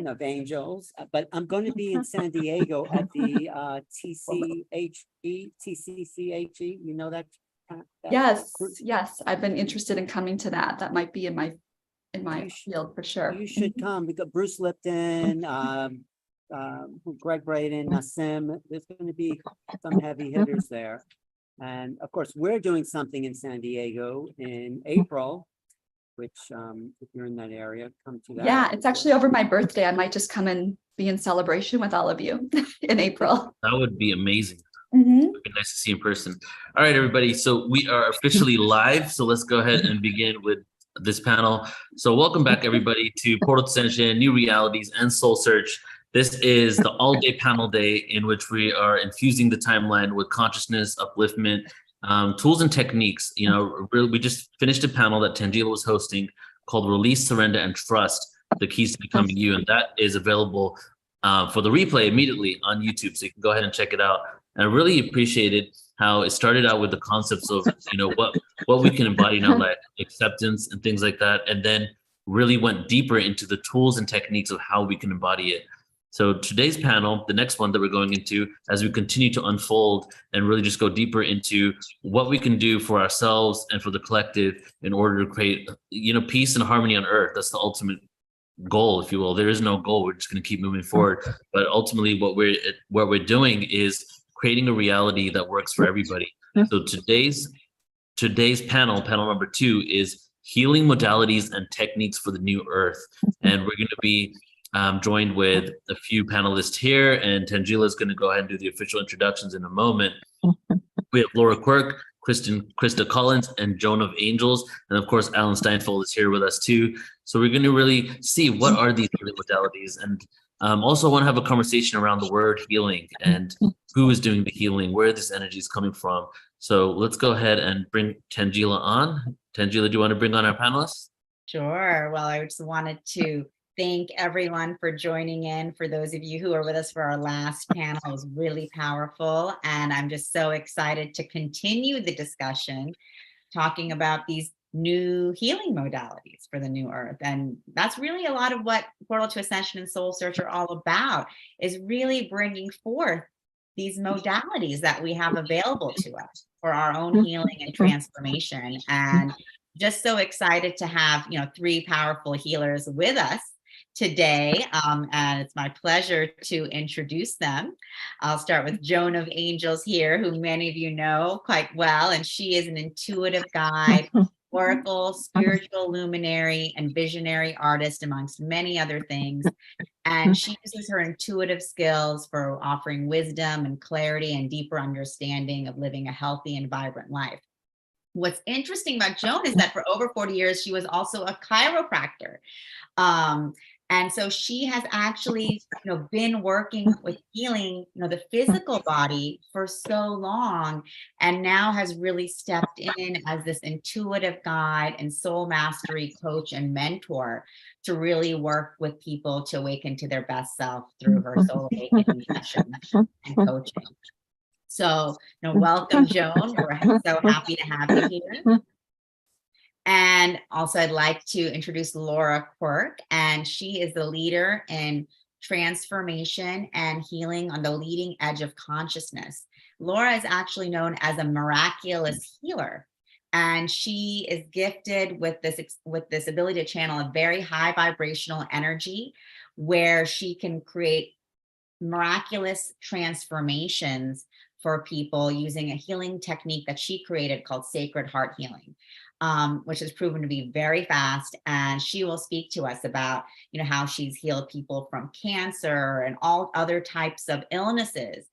of Angels, but I'm going to be in San Diego at the TCCHE. You know that? Yes, group? yes. I've been interested in coming to that. That might be in my field for sure. You should come. We got Bruce Lipton, Greg Braden, Nassim. There's going to be some heavy hitters there. And of course, we're doing something in San Diego in April, which if you're in that area, come to that. Yeah, it's actually over my birthday. I might just come and be in celebration with all of you in April. That would be amazing. Mm-hmm. It would be nice to see in person. All right, everybody. So we are officially live. So let's go ahead and begin with this panel. So welcome back, everybody, to Portal Ascension, New Realities, and Soul Search. This is the all-day panel day in which we are infusing the timeline with consciousness, upliftment, tools and techniques. You know, we just finished a panel that Tangela was hosting called Release, Surrender, and Trust, the Keys to Becoming You. And that is available for the replay immediately on YouTube. So you can go ahead and check it out. And I really appreciated how it started out with the concepts of, you know, what we can embody in our life, acceptance and things like that. And then really went deeper into the tools and techniques of how we can embody it. So today's panel, the next one that we're going into, as we continue to unfold and really just go deeper into what we can do for ourselves and for the collective in order to create, you know, peace and harmony on earth. That's the ultimate goal, if you will. There is no goal. We're just going to keep moving forward. But ultimately what we're doing is creating a reality that works for everybody. So today's panel number 2 is healing modalities and techniques for the new earth. And we're going to be joined with a few panelists here, and Tangela is going to go ahead and do the official introductions in a moment. We have Laura Quirke, Crista Collins, and Joan of Angels, and of course Alan Steinfeld is here with us too. So we're going to really see what are these healing modalities, and also want to have a conversation around the word healing and who is doing the healing, where this energy is coming from. So let's go ahead and bring Tangela on. Tangela, do you want to bring on our panelists? Sure. Well, I just wanted to thank everyone for joining in. For those of you who are with us for our last panel, it was really powerful. And I'm just so excited to continue the discussion, talking about these new healing modalities for the new earth. And that's really a lot of what Portal to Ascension and Soul Search are all about, is really bringing forth these modalities that we have available to us for our own healing and transformation. And just so excited to have, you know, 3 powerful healers with us today, and it's my pleasure to introduce them. I'll start with Joan of Angels here, who many of you know quite well, and she is an intuitive guide, oracle, spiritual luminary, and visionary artist, amongst many other things. And she uses her intuitive skills for offering wisdom and clarity and deeper understanding of living a healthy and vibrant life. What's interesting about Joan is that for over 40 years, she was also a chiropractor. And so she has actually, you know, been working with healing, you know, the physical body for so long, and now has really stepped in as this intuitive guide and soul mastery coach and mentor to really work with people to awaken to their best self through her soul awakening sessions and coaching. So, you know, welcome, Joan. We're so happy to have you here. And also I'd like to introduce Laura Quirke, and she is the leader in transformation and healing on the leading edge of consciousness. Laura is actually known as a miraculous healer, and she is gifted with this ability to channel a very high vibrational energy where she can create miraculous transformations for people using a healing technique that she created called Sacred Heart Healing, which has proven to be very fast. And she will speak to us about, you know, how she's healed people from cancer and all other types of illnesses,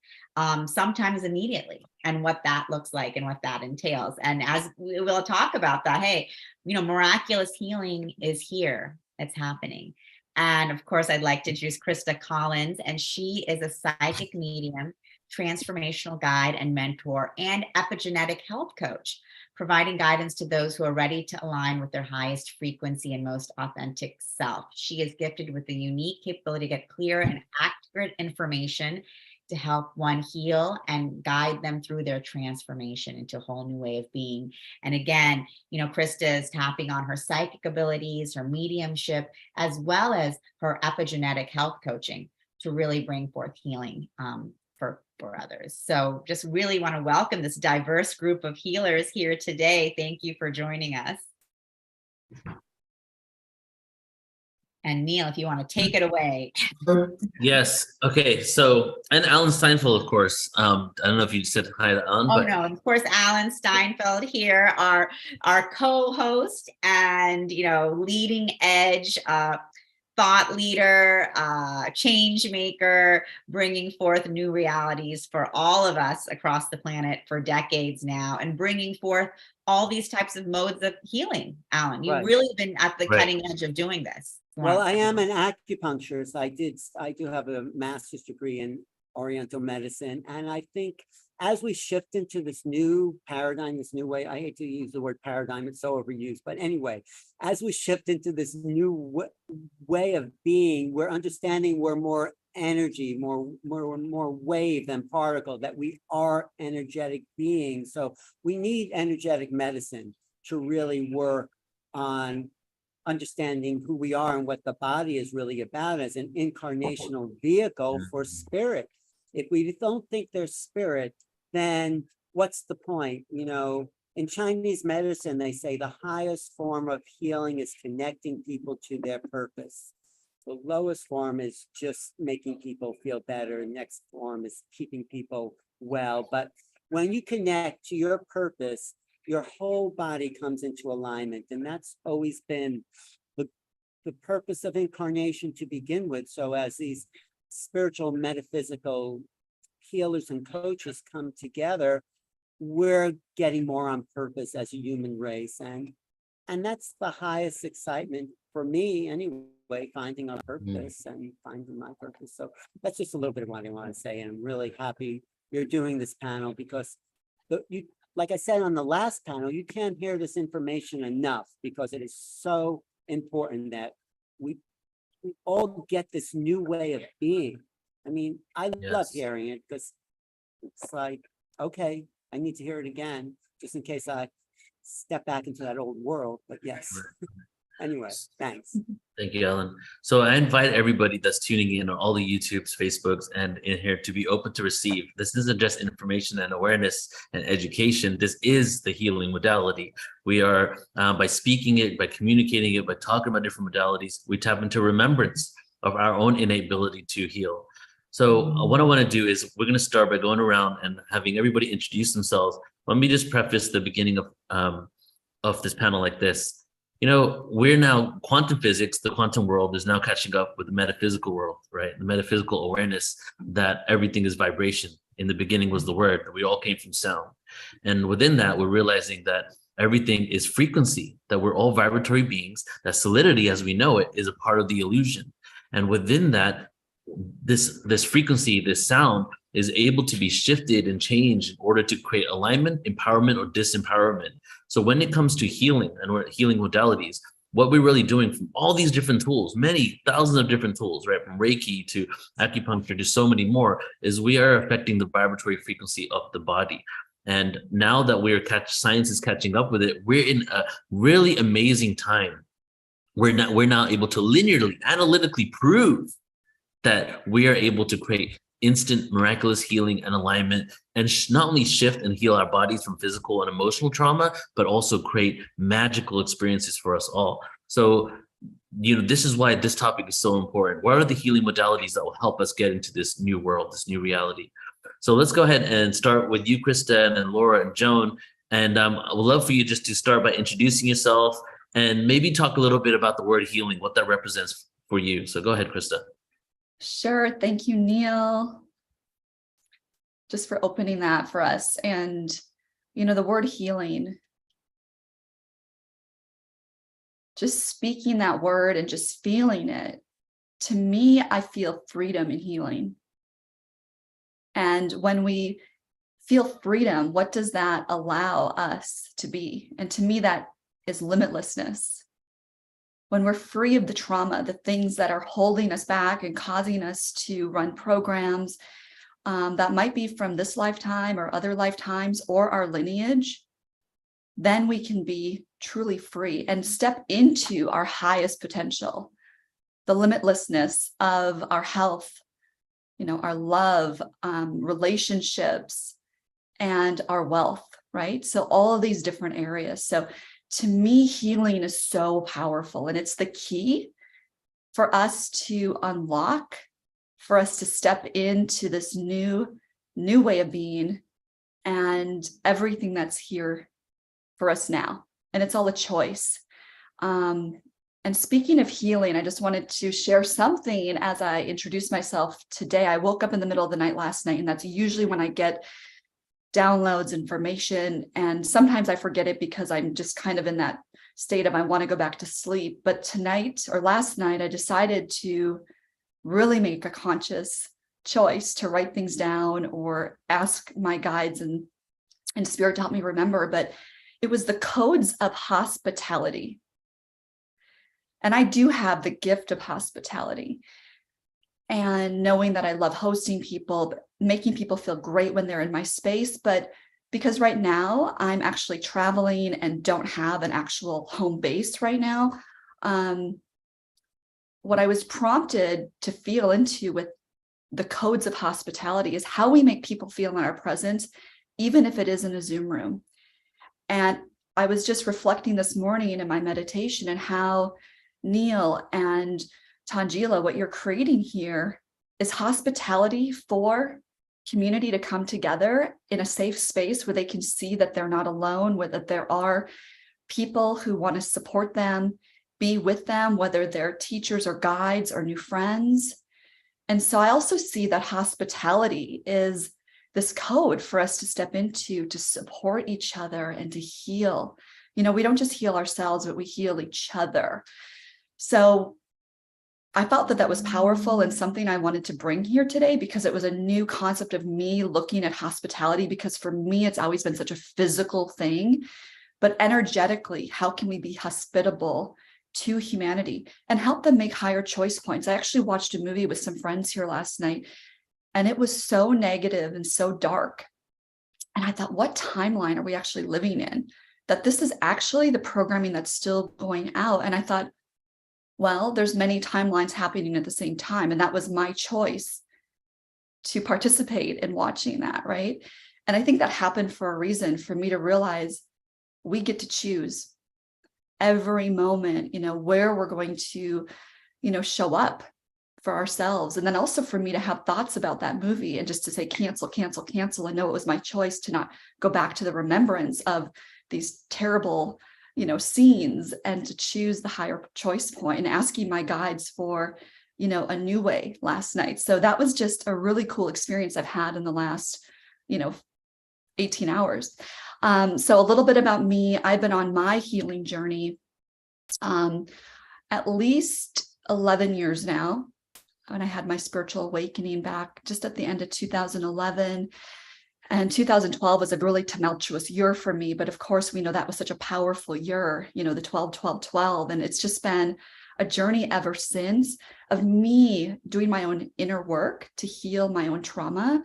sometimes immediately, and what that looks like and what that entails. And as we will talk about that, hey, you know, miraculous healing is here. It's happening. And of course, I'd like to introduce Crista Collins, and she is a psychic medium, transformational guide and mentor, and epigenetic health coach, providing guidance to those who are ready to align with their highest frequency and most authentic self. She is gifted with the unique capability to get clear and accurate information to help one heal and guide them through their transformation into a whole new way of being. And again, Crista is tapping on her psychic abilities, her mediumship, as well as her epigenetic health coaching to really bring forth healing for others. So just really want to welcome this diverse group of healers here today. Thank you for joining us. And Neil, if you want to take it away. Yes. Okay. So, and Alan Steinfeld, of course. I don't know if you said hi to Alan. Oh, but no, of course, Alan Steinfeld here, our co-host and, leading edge thought leader, change maker, bringing forth new realities for all of us across the planet for decades now, and bringing forth all these types of modes of healing. Alan, you've Right. really been at the Right. cutting edge of doing this. Well, I am an acupuncturist. I do have a master's degree in Oriental medicine. And I think as we shift into this new paradigm, this new way, I hate to use the word paradigm, it's so overused, but anyway, as we shift into this new way of being, we're understanding we're more energy, more wave than particle, that we are energetic beings. So we need energetic medicine to really work on understanding who we are and what the body is really about as an incarnational vehicle for spirit. If we don't think there's spirit, then what's the point? In Chinese medicine, they say the highest form of healing is connecting people to their purpose. The lowest form is just making people feel better. The next form is keeping people well. But when you connect to your purpose, your whole body comes into alignment. And that's always been the purpose of incarnation to begin with. So as these spiritual, metaphysical healers and coaches come together, we're getting more on purpose as a human race. And that's the highest excitement for me anyway, finding our purpose and finding my purpose. So that's just a little bit of what I want to say. And I'm really happy you're doing this panel because like I said on the last panel, you can't hear this information enough because it is so important that we all get this new way of being. I mean, I love hearing it because it's like, okay, I need to hear it again, just in case I step back into that old world. But yes. Anyway, thanks. Thank you, Alan. So I invite everybody that's tuning in on all the YouTubes, Facebooks, and in here to be open to receive. This isn't just information and awareness and education. This is the healing modality. We are, by speaking it, by communicating it, by talking about different modalities, we tap into remembrance of our own innate ability to heal. So what I want to do is we're going to start by going around and having everybody introduce themselves. Let me just preface the beginning of this panel like this. We're now quantum physics, the quantum world is now catching up with the metaphysical world, right? The metaphysical awareness that everything is vibration. In the beginning was the word, we all came from sound. And within that, we're realizing that everything is frequency, that we're all vibratory beings, that solidity as we know it is a part of the illusion. And within that, this frequency, this sound is able to be shifted and changed in order to create alignment, empowerment, or disempowerment. So when it comes to healing and healing modalities, what we're really doing from all these different tools, many thousands of different tools, right, from Reiki to acupuncture to so many more, is we are affecting the vibratory frequency of the body. And now that science is catching up with it, we're in a really amazing time. We're now able to linearly, analytically prove that we are able to create instant miraculous healing and alignment, and not only shift and heal our bodies from physical and emotional trauma, but also create magical experiences for us all. So, this is why this topic is so important. What are the healing modalities that will help us get into this new world, this new reality? So let's go ahead and start with you, Crista, and then Laura and Joan. And I would love for you just to start by introducing yourself and maybe talk a little bit about the word healing, what that represents for you. So go ahead, Crista. Sure. Thank you, Neil, just for opening that for us. And, the word healing, just speaking that word and just feeling it, to me, I feel freedom in healing. And when we feel freedom, what does that allow us to be? And to me, that is limitlessness. When we're free of the trauma, the things that are holding us back and causing us to run programs that might be from this lifetime or other lifetimes or our lineage, then we can be truly free and step into our highest potential, the limitlessness of our health, our love, relationships, and our wealth, right? So all of these different areas. So to me, healing is so powerful, and it's the key for us to unlock, for us to step into this new way of being and everything that's here for us now. And it's all a choice. And speaking of healing, I just wanted to share something as I introduce myself today. I woke up in the middle of the night last night, and that's usually when I get downloads, information, and sometimes I forget it because I'm just kind of in that state of I want to go back to sleep. But tonight or last night, I decided to really make a conscious choice to write things down or ask my guides and spirit to help me remember. But it was the codes of hospitality. And I do have the gift of hospitality, and knowing that I love hosting people, making people feel great when they're in my space. But because right now I'm actually traveling and don't have an actual home base right now, what I was prompted to feel into with the codes of hospitality is how we make people feel in our presence, even if it is in a Zoom room. And I was just reflecting this morning in my meditation and how Neil and Tangela, what you're creating here is hospitality for community to come together in a safe space where they can see that they're not alone, where that there are people who want to support them, be with them, whether they're teachers or guides or new friends. And so I also see that hospitality is this code for us to step into, to support each other and to heal. We don't just heal ourselves, but we heal each other. So I felt that was powerful and something I wanted to bring here today, because it was a new concept of me looking at hospitality, because for me, it's always been such a physical thing. But energetically, how can we be hospitable to humanity and help them make higher choice points? I actually watched a movie with some friends here last night, and it was so negative and so dark. And I thought, what timeline are we actually living in? That this is actually the programming that's still going out. And I thought, well, there's many timelines happening at the same time. And that was my choice to participate in watching that, right? And I think that happened for a reason, for me to realize we get to choose every moment, where we're going to, show up for ourselves. And then also for me to have thoughts about that movie and just to say, cancel, cancel, cancel. And know it was my choice to not go back to the remembrance of these terrible scenes, and to choose the higher choice point, and asking my guides for, a new way last night. So that was just a really cool experience I've had in the last, 18 hours. So a little bit about me. I've been on my healing journey at least 11 years now. And I had my spiritual awakening back just at the end of 2011. And 2012 was a really tumultuous year for me. But of course, we know that was such a powerful year, the 12-12-12. And it's just been a journey ever since of me doing my own inner work to heal my own trauma,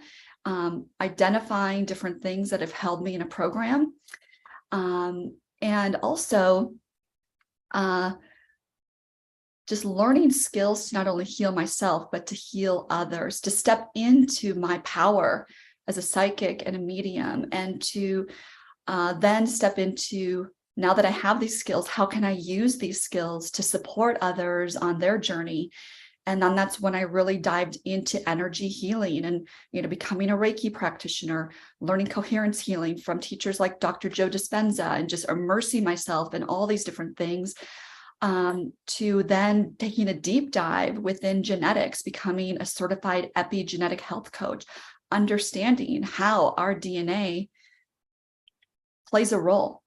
identifying different things that have held me in a program. And also just learning skills to not only heal myself, but to heal others, to step into my power as a psychic and a medium, and to then step into, now that I have these skills, how can I use these skills to support others on their journey? And then that's when I really dived into energy healing and, becoming a Reiki practitioner, learning coherence healing from teachers like Dr. Joe Dispenza, and just immersing myself in all these different things, to then taking a deep dive within genetics, becoming a certified epigenetic health coach, understanding how our DNA plays a role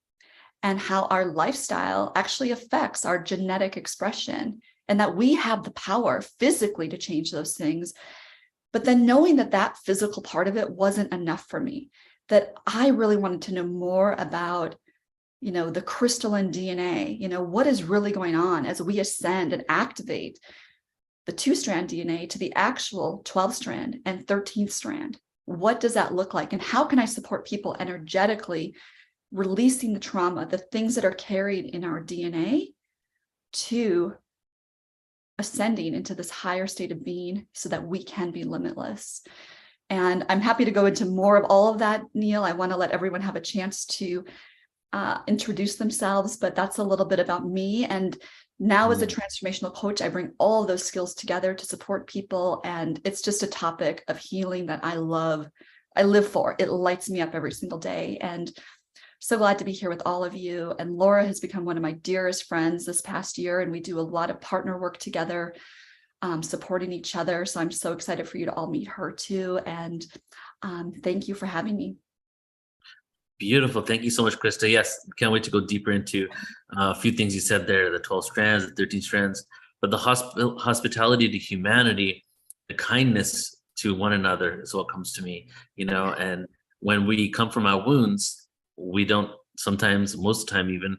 and how our lifestyle actually affects our genetic expression, and that we have the power physically to change those things. But then knowing that that physical part of it wasn't enough for me, that I really wanted to know more about, the crystalline DNA, what is really going on as we ascend and activate the 2-strand DNA to the actual 12-strand and 13th strand. what does that look like? And how can I support people energetically, releasing the trauma, the things that are carried in our DNA, to ascending into this higher state of being so that we can be limitless. And I'm happy to go into more of all of that, Neil. I want to let everyone have a chance to introduce themselves, but that's a little bit about me. And now as a transformational coach, I bring all of those skills together to support people. And it's just a topic of healing that I love. I live for. It lights me up every single day. And so glad to be here with all of you. And Laura has become one of my dearest friends this past year, and we do a lot of partner work together, supporting each other. So I'm so excited for you to all meet her too. And thank you for having me. Beautiful. Thank you so much, Crista. Yes, can't wait to go deeper into a few things you said there, the 12 strands, the 13 strands, but the hospitality to humanity, the kindness to one another is what comes to me, and when we come from our wounds, we don't sometimes, most of the time even,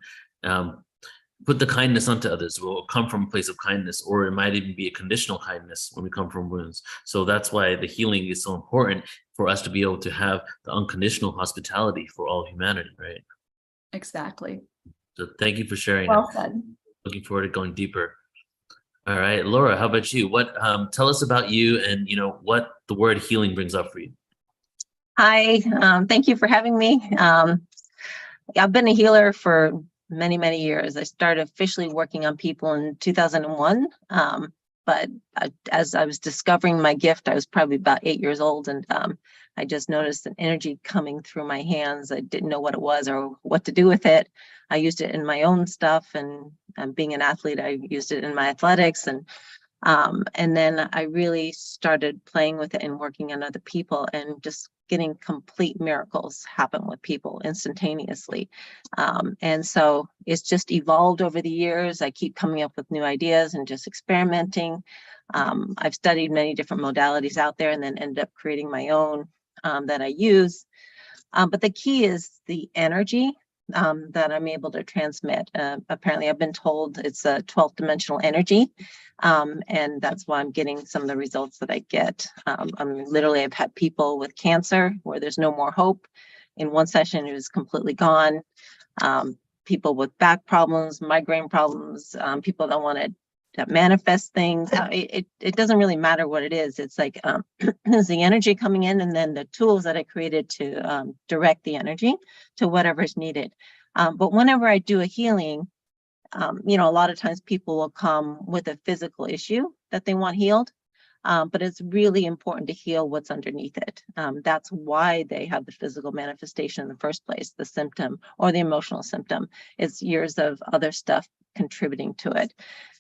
put the kindness onto others. We'll come from a place of kindness, or it might even be a conditional kindness when we come from wounds. So that's why the healing is so important, for us to be able to have the unconditional hospitality for all humanity, right? Exactly. So thank you for sharing. Well said. Looking forward to going deeper. All right, Laura, how about you? What tell us about you and what the word healing brings up for you? Hi, thank you for having me. I've been a healer for many, many years. I started officially working on people in 2001. But as I was discovering my gift, I was probably about 8 years old, and I just noticed an energy coming through my hands. I didn't know what it was or what to do with it. I used it in my own stuff, and being an athlete, I used it in my athletics, and then I really started playing with it and working on other people, and just getting complete miracles happen with people instantaneously. And so it's just evolved over the years. I keep coming up with new ideas and just experimenting. I've studied many different modalities out there, and then ended up creating my own that I use. But the key is the energy that I'm able to transmit. Apparently, I've been told it's a 12th dimensional energy. And that's why I'm getting some of the results that I get. I've had people with cancer where there's no more hope. In one session, it was completely gone. People with back problems, migraine problems, people that want to manifest things. It doesn't really matter what it is. It's like, is the energy coming in, and then the tools that I created to direct the energy to whatever is needed. But whenever I do a healing, a lot of times people will come with a physical issue that they want healed, but it's really important to heal what's underneath it. That's why they have the physical manifestation in the first place, the symptom or the emotional symptom. It's years of other stuff contributing to it.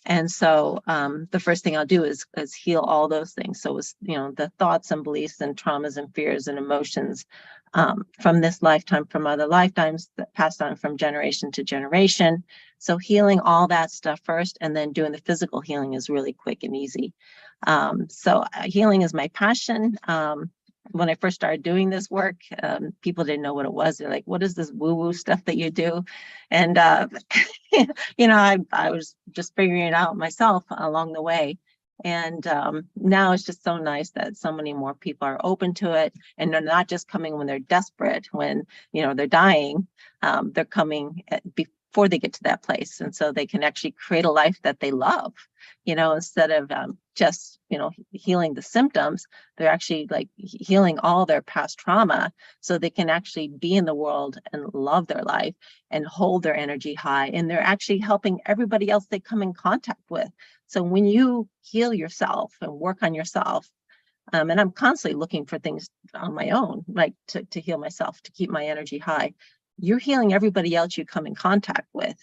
And so the first thing I'll do is heal all those things. So it's, the thoughts and beliefs and traumas and fears and emotions from this lifetime, from other lifetimes that passed on from generation to generation. So healing all that stuff first, and then doing the physical healing is really quick and easy. So healing is my passion. When I first started doing this work, people didn't know what it was. They're like, what is this woo-woo stuff that you do? And, I was just figuring it out myself along the way. And now it's just so nice that so many more people are open to it. And they're not just coming when they're desperate, when, they're dying. They're coming before they get to that place. And so they can actually create a life that they love, instead of just, healing the symptoms. They're actually like healing all their past trauma, so they can actually be in the world and love their life and hold their energy high. And they're actually helping everybody else they come in contact with. So when you heal yourself and work on yourself, and I'm constantly looking for things on my own, like to heal myself, to keep my energy high, you're healing everybody else you come in contact with.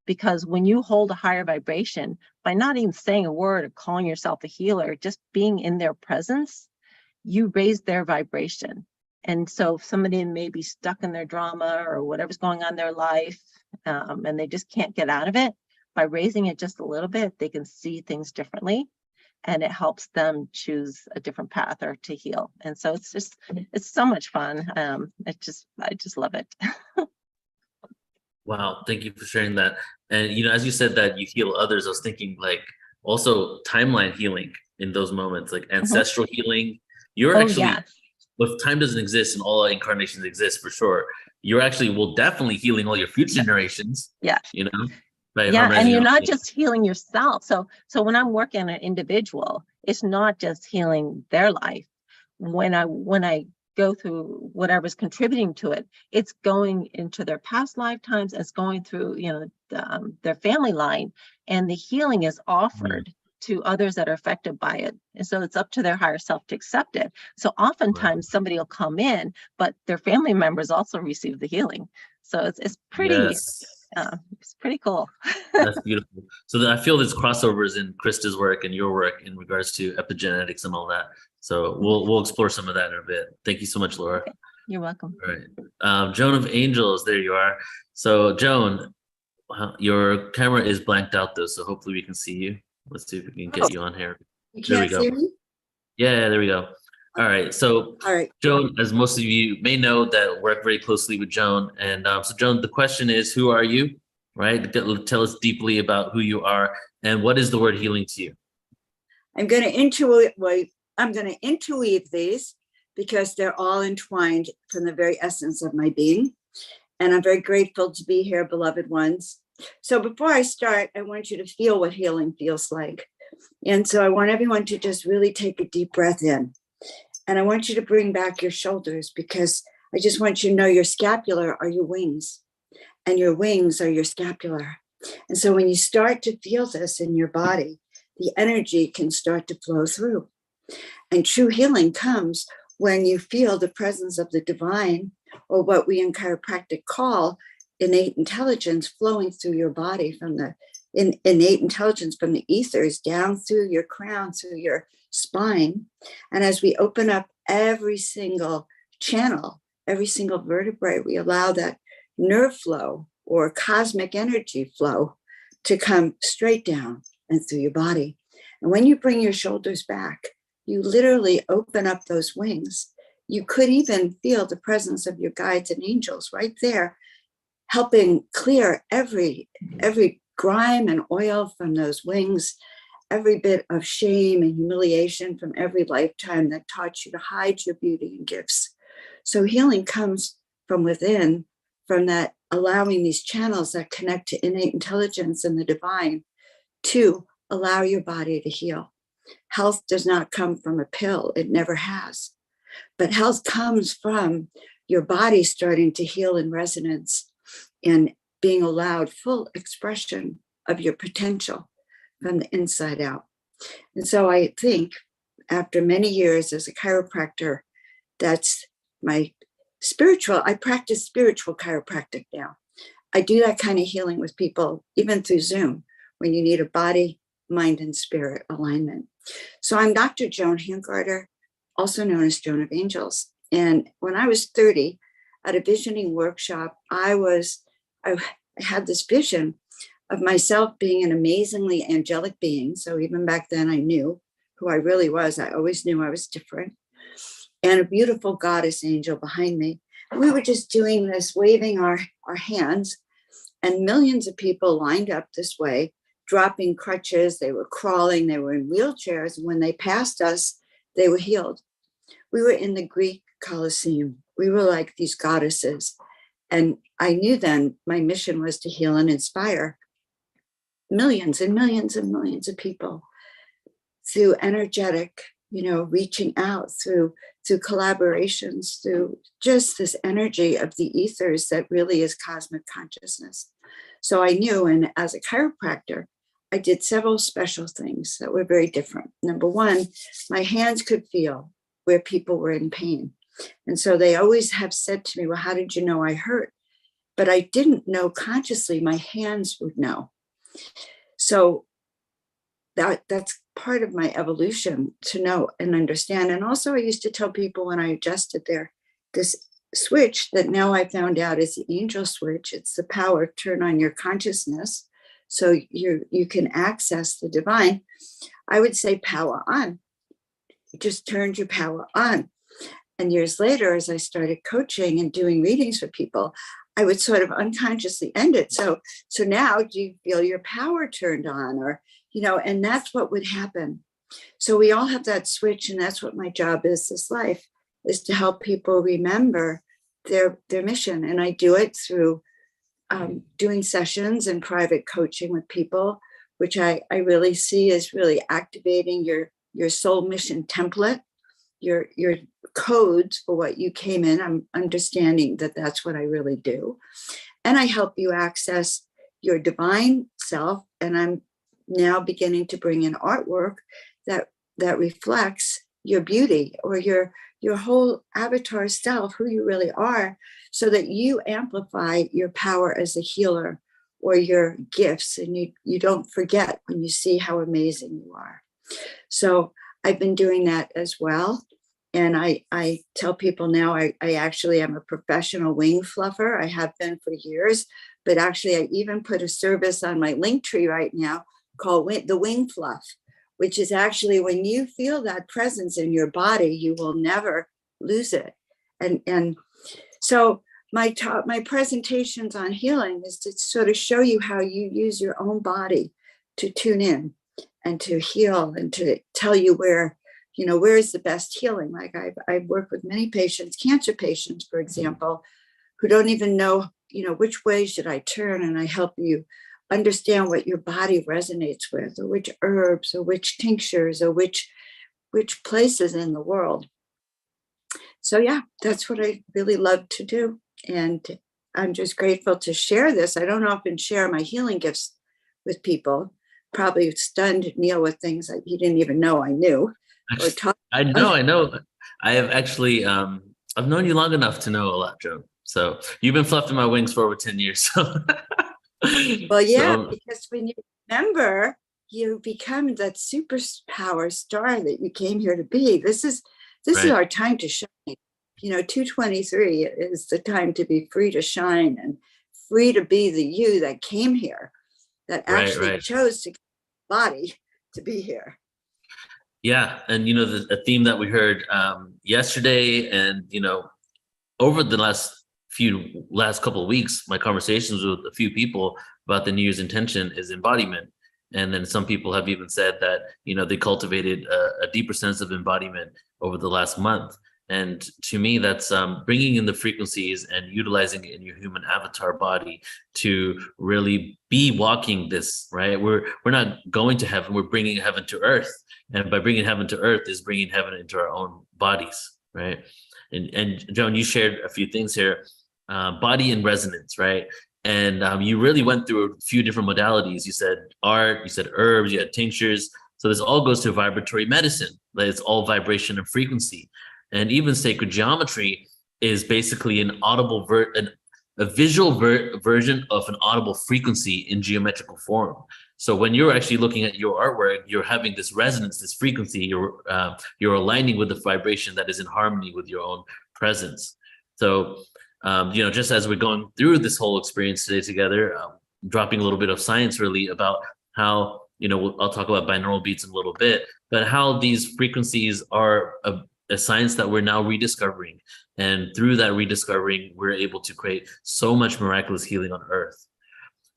Because when you hold a higher vibration, by not even saying a word or calling yourself a healer, just being in their presence, you raise their vibration. And so if somebody may be stuck in their drama or whatever's going on in their life, and they just can't get out of it, by raising it just a little bit, they can see things differently, and it helps them choose a different path or to heal. And so it's so much fun. I just love it. Wow, thank you for sharing that. And as you said that you heal others, I was thinking like also timeline healing in those moments, like ancestral healing. You're actually if time doesn't exist and all incarnations exist for sure, you're actually will definitely healing all your future generations. Yeah. You know, by Yeah, and harmonizing you're your- not just healing yourself. So when I'm working on an individual, it's not just healing their life. When I go through whatever's contributing to it, it's going into their past lifetimes, it's going through, their family line, and the healing is offered to others that are affected by it. And so it's up to their higher self to accept it. So oftentimes somebody will come in, but their family members also receive the healing. So it's pretty, Yes. it's pretty cool. That's beautiful. So I feel there's crossovers in Krista's work and your work in regards to epigenetics and all that. So we'll explore some of that in a bit. Thank you so much, Laura. Okay. You're welcome. All right. Joan of Angels, there you are. So Joan, your camera is blanked out though, so hopefully we can see you. Let's see if we can get you on here. You There we can't go. see me? Yeah, there we go. All right. So All right. Joan, as most of you may know, that work very closely with Joan. And so Joan, the question is, who are you? Right? Tell us deeply about who you are and what is the word healing to you? I'm going to intuitive these because they're all entwined from the very essence of my being. And I'm very grateful to be here, beloved ones. So before I start, I want you to feel what healing feels like. And so I want everyone to just really take a deep breath in. And I want you to bring back your shoulders because I just want you to know your scapula are your wings and your wings are your scapular. And so when you start to feel this in your body, the energy can start to flow through. And true healing comes when you feel the presence of the divine, or what we in chiropractic call innate intelligence, flowing through your body from the innate intelligence from the ethers down through your crown, through your spine. And as we open up every single channel, every single vertebrae, we allow that nerve flow or cosmic energy flow to come straight down and through your body. And when you bring your shoulders back, you literally open up those wings. You could even feel the presence of your guides and angels right there, helping clear every grime and oil from those wings, every bit of shame and humiliation from every lifetime that taught you to hide your beauty and gifts. So healing comes from within, from that allowing these channels that connect to innate intelligence and the divine to allow your body to heal. Health does not come from a pill. It never has. But health comes from your body starting to heal in resonance and being allowed full expression of your potential from the inside out. And so I think after many years as a chiropractor, that's my I practice spiritual chiropractic now. I do that kind of healing with people, even through Zoom, when you need a body, mind, and spirit alignment. So I'm Dr. Joan Hangarter, also known as Joan of Angels. And when I was 30 at a visioning workshop, I had this vision of myself being an amazingly angelic being. So even back then I knew who I really was. I always knew I was different. And a beautiful goddess angel behind me. We were just doing this, waving our hands, and millions of people lined up this way, dropping crutches. They were crawling, they were in wheelchairs. And when they passed us, they were healed. We were in the Greek Colosseum. We were like these goddesses. And I knew then my mission was to heal and inspire millions and millions and millions of people through energetic, reaching out, through collaborations, through just this energy of the ethers that really is cosmic consciousness. So I knew, and as a chiropractor, I did several special things that were very different. Number one, my hands could feel where people were in pain. And so they always have said to me, well, how did you know I hurt? But I didn't know consciously, my hands would know. So that's part of my evolution to know and understand. And also I used to tell people when I adjusted this switch that now I found out is the angel switch. It's the power to turn on your consciousness so you can access the divine. I would say power on. You just turned your power on. And years later, as I started coaching and doing readings for people, I would sort of unconsciously end it. So now do you feel your power turned on? Or, and that's what would happen. So we all have that switch, and that's what my job is this life, is to help people remember their mission. And I do it through doing sessions and private coaching with people, which I really see as really activating your soul mission template, your codes for what you came in. I'm understanding that that's what I really do. And I help you access your divine self. And I'm now beginning to bring in artwork that reflects your beauty or your whole avatar self, who you really are, so that you amplify your power as a healer or your gifts, and you don't forget when you see how amazing you are. So I've been doing that as well. And I tell people now I actually am a professional wing fluffer. I have been for years, but actually I even put a service on my Linktree right now called the Wing Fluff, which is actually when you feel that presence in your body, you will never lose it. And so my presentations on healing is to sort of show you how you use your own body to tune in and to heal and to tell you where is the best healing. Like I've worked with many patients, cancer patients, for example, who don't even know, which way should I turn, and I help you understand what your body resonates with, or which herbs, or which tinctures, or which places in the world. So yeah, that's what I really love to do. And I'm just grateful to share this. I don't often share my healing gifts with people. Probably stunned Neil with things that he didn't even know I knew. I know. I have actually, I've known you long enough to know a lot, Joan. So you've been fluffing my wings for over 10 years. So. Well, yeah, because when you remember, you become that superpower star that you came here to be. This is our time to shine. 223 is the time to be free to shine and free to be the you that came here, that actually chose to get the body to be here. Yeah. And, the theme that we heard yesterday and, over the last couple of weeks, my conversations with a few people about the New Year's intention is embodiment. And then some people have even said that, they cultivated a deeper sense of embodiment over the last month. And to me, that's bringing in the frequencies and utilizing it in your human avatar body to really be walking this, right? We're not going to heaven, we're bringing heaven to earth. And by bringing heaven to earth is bringing heaven into our own bodies, right? And Joan, you shared a few things here, body and resonance, right? And you really went through a few different modalities. You said art, you said herbs, you had tinctures. So this all goes to vibratory medicine. It's all vibration and frequency. And even sacred geometry is basically an audible a visual version of an audible frequency in geometrical form. So when you're actually looking at your artwork, you're having this resonance, this frequency. You're aligning with the vibration that is in harmony with your own presence. So just as we're going through this whole experience today together, dropping a little bit of science really about how I'll talk about binaural beats in a little bit, but how these frequencies are a science that we're now rediscovering. And through that rediscovering, we're able to create so much miraculous healing on Earth.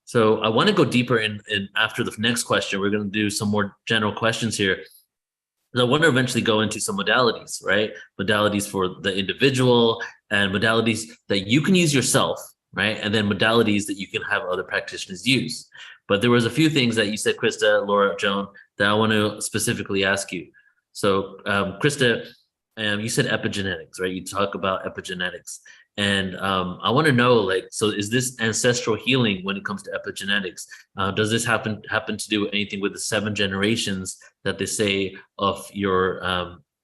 So I want to go deeper in after the next question. We're going to do some more general questions here. I want to eventually go into some modalities, right? Modalities for the individual and modalities that you can use yourself, right? And then modalities that you can have other practitioners use. But there was a few things that you said, Crista, Laura, Joan, that I want to specifically ask you. So Crista, you said epigenetics, right? You talk about epigenetics. And I want to know, so is this ancestral healing when it comes to epigenetics? Does this happen to do anything with the 7 generations that they say of your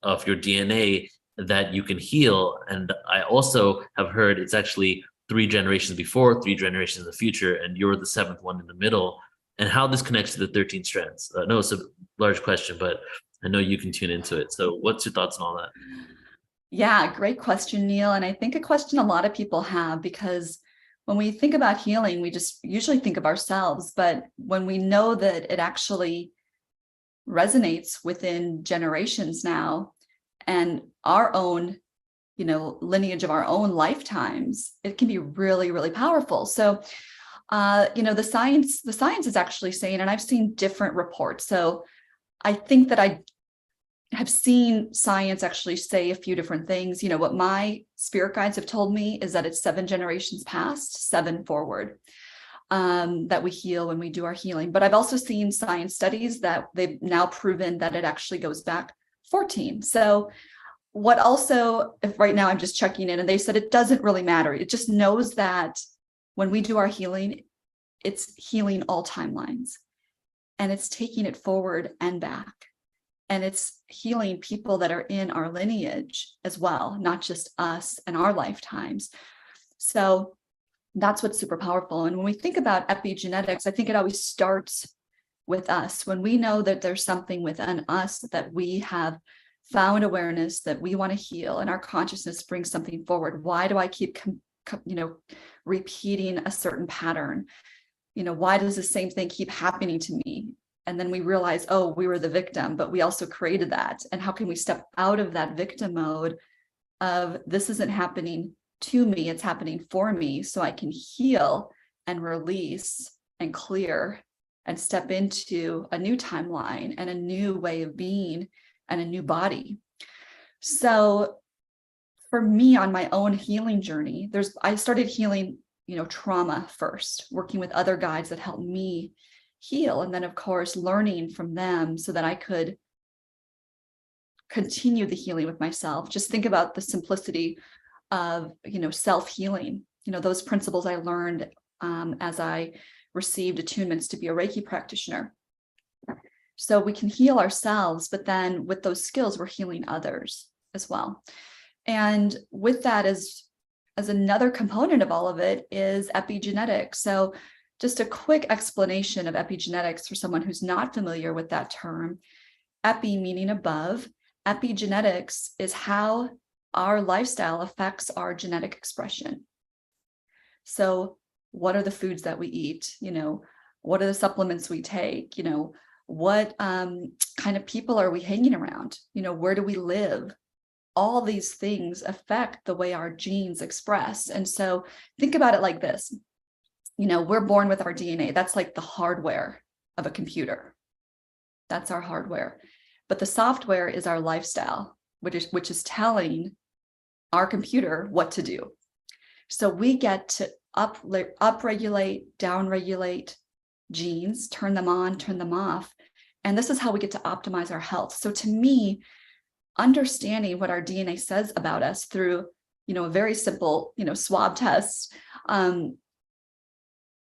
DNA that you can heal? And I also have heard it's actually 3 generations before, 3 generations in the future, and you're the 7th one in the middle. And how this connects to the 13 strands? I know it's a large question, but I know you can tune into it. So what's your thoughts on all that? Yeah, great question, Neil. And I think a question a lot of people have, because when we think about healing, we just usually think of ourselves. But when we know that it actually resonates within generations now and our own, lineage of our own lifetimes, it can be really, really powerful. So, the science is actually saying, and I've seen different reports. So I think that I have seen science actually say a few different things. You know, what my spirit guides have told me is that it's 7 generations past, 7 forward, that we heal when we do our healing. But I've also seen science studies that they've now proven that it actually goes back 14. So what also, if right now I'm just checking in, and they said it doesn't really matter. It just knows that when we do our healing, it's healing all timelines, and it's taking it forward and back. And it's healing people that are in our lineage as well, not just us and our lifetimes. So that's what's super powerful. And when we think about epigenetics, I think it always starts with us. When we know that there's something within us that we have found awareness that we want to heal, and our consciousness brings something forward. Why do I keep, repeating a certain pattern? Why does the same thing keep happening to me? And then we realize, oh, we were the victim, but we also created that. And how can we step out of that victim mode of this isn't happening to me, it's happening for me, so I can heal and release and clear and step into a new timeline and a new way of being and a new body. So for me, on my own healing journey, I started healing, trauma first, working with other guides that helped me heal. And then of course, learning from them so that I could continue the healing with myself. Just think about the simplicity of, self-healing, those principles I learned as I received attunements to be a Reiki practitioner. So we can heal ourselves, but then with those skills, we're healing others as well. And with that, as another component of all of it, is epigenetics. So just a quick explanation of epigenetics for someone who's not familiar with that term. Epi meaning above. Epigenetics is how our lifestyle affects our genetic expression. So what are the foods that we eat? What are the supplements we take? What kind of people are we hanging around? Where do we live? All these things affect the way our genes express. And so think about it like this. We're born with our DNA. That's like the hardware of a computer. That's our hardware. But the software is our lifestyle, which is telling our computer what to do. So we get to upregulate, downregulate genes, turn them on, turn them off. And this is how we get to optimize our health. So to me, understanding what our DNA says about us through, a very simple, swab test,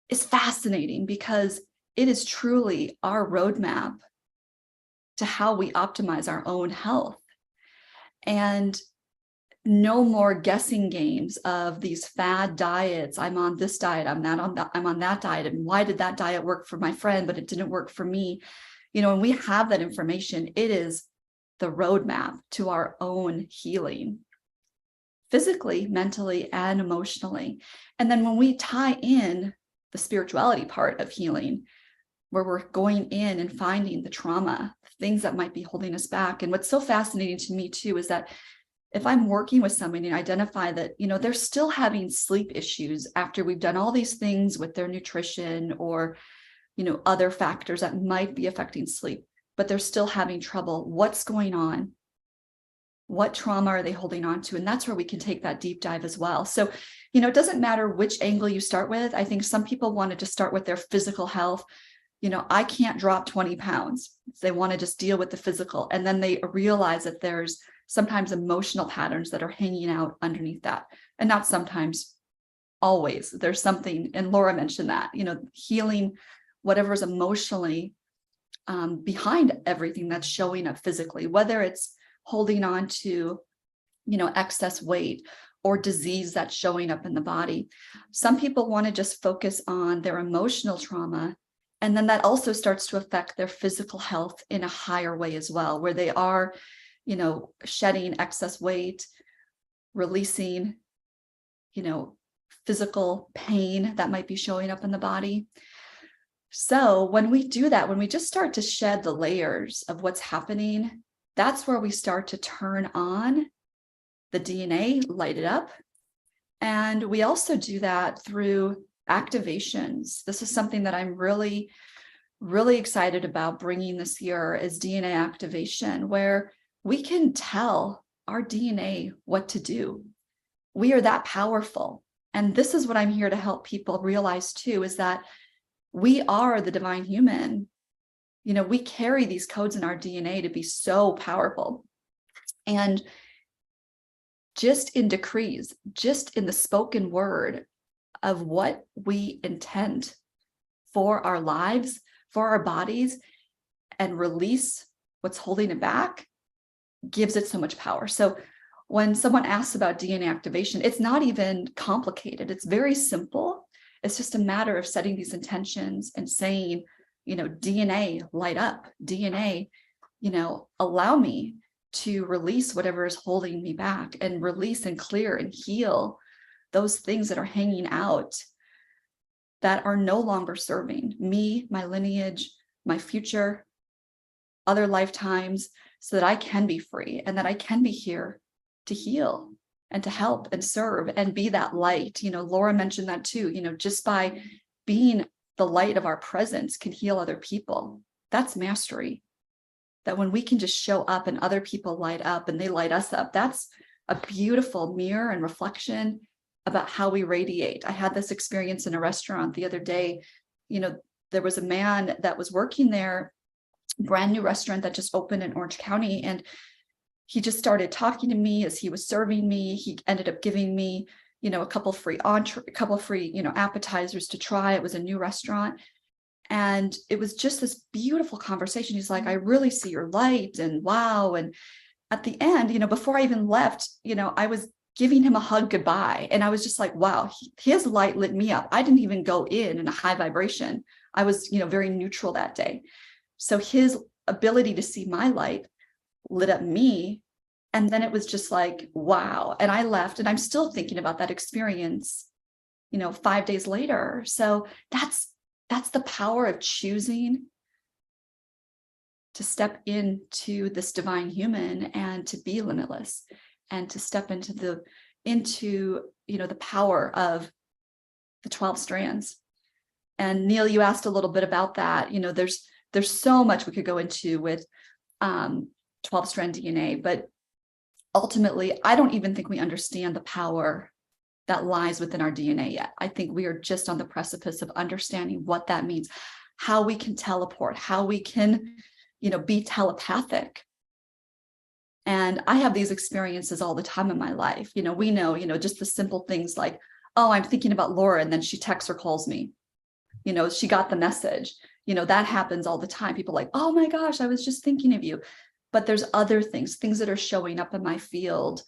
is fascinating, because it is truly our roadmap to how we optimize our own health. And no more guessing games of these fad diets. I'm on this diet, I'm on that diet. And why did that diet work for my friend, but it didn't work for me? When we have that information, it is the roadmap to our own healing, physically, mentally, and emotionally. And then when we tie in the spirituality part of healing, where we're going in and finding the trauma, things that might be holding us back. And what's so fascinating to me too is that if I'm working with somebody and identify that, they're still having sleep issues after we've done all these things with their nutrition or, other factors that might be affecting sleep, but they're still having trouble. What's going on? What trauma are they holding on to? And that's where we can take that deep dive as well. So, it doesn't matter which angle you start with. I think some people wanted to start with their physical health. I can't drop 20 pounds. They want to just deal with the physical. And then they realize that there's sometimes emotional patterns that are hanging out underneath that. And not sometimes, always. There's something, and Laura mentioned that, healing whatever's emotionally behind everything that's showing up physically, whether it's holding on to, excess weight or disease that's showing up in the body. Some people want to just focus on their emotional trauma. And then that also starts to affect their physical health in a higher way as well, where they are, shedding excess weight, releasing, physical pain that might be showing up in the body. So when we do that, when we just start to shed the layers of what's happening, that's where we start to turn on the DNA, light it up. And we also do that through activations. This is something that I'm really, really excited about bringing this year, is DNA activation, where we can tell our DNA what to do. We are that powerful. And this is what I'm here to help people realize too, is that we are the divine human. You know, we carry these codes in our DNA to be so powerful. And just in decrees, just in the spoken word of what we intend for our lives, for our bodies, and release what's holding it back, gives it so much power. So when someone asks about DNA activation, it's not even complicated. It's very simple. It's just a matter of setting these intentions and saying, you know, DNA, light up, DNA, you know, allow me to release whatever is holding me back, and release and clear and heal those things that are hanging out that are no longer serving me, my lineage, my future, other lifetimes, so that I can be free and that I can be here to heal and to help and serve and be that light. You know, Laura mentioned that too, you know, just by being the light of our presence can heal other people. That's mastery. That when we can just show up and other people light up and they light us up, that's a beautiful mirror and reflection about how we radiate. I had this experience in a restaurant the other day. You know, there was a man that was working there, brand new restaurant that just opened in Orange County. And he just started talking to me as he was serving me. He ended up giving me, you know, a couple free, you know, appetizers to try. It was a new restaurant. And it was just this beautiful conversation. He's like, I really see your light, and wow. And at the end, you know, before I even left, you know, I was giving him a hug goodbye. And I was just like, wow, his light lit me up. I didn't even go in a high vibration. I was, you know, very neutral that day. So his ability to see my light lit up me. And then it was just like, wow. And I left, and I'm still thinking about that experience, you know, 5 days later. So that's the power of choosing to step into this divine human and to be limitless, and to step into you know, the power of the 12 strands. And Neil, you asked a little bit about that. You know, there's so much we could go into with 12-strand DNA, but ultimately, I don't even think we understand the power that lies within our DNA yet. I think we are just on the precipice of understanding what that means, how we can teleport, how we can, you know, be telepathic. And I have these experiences all the time in my life. You know, we know, you know, just the simple things like, oh, I'm thinking about Laura, and then she texts or calls me. You know, she got the message. You know, that happens all the time. People are like, oh my gosh, I was just thinking of you. But there's other things that are showing up in my field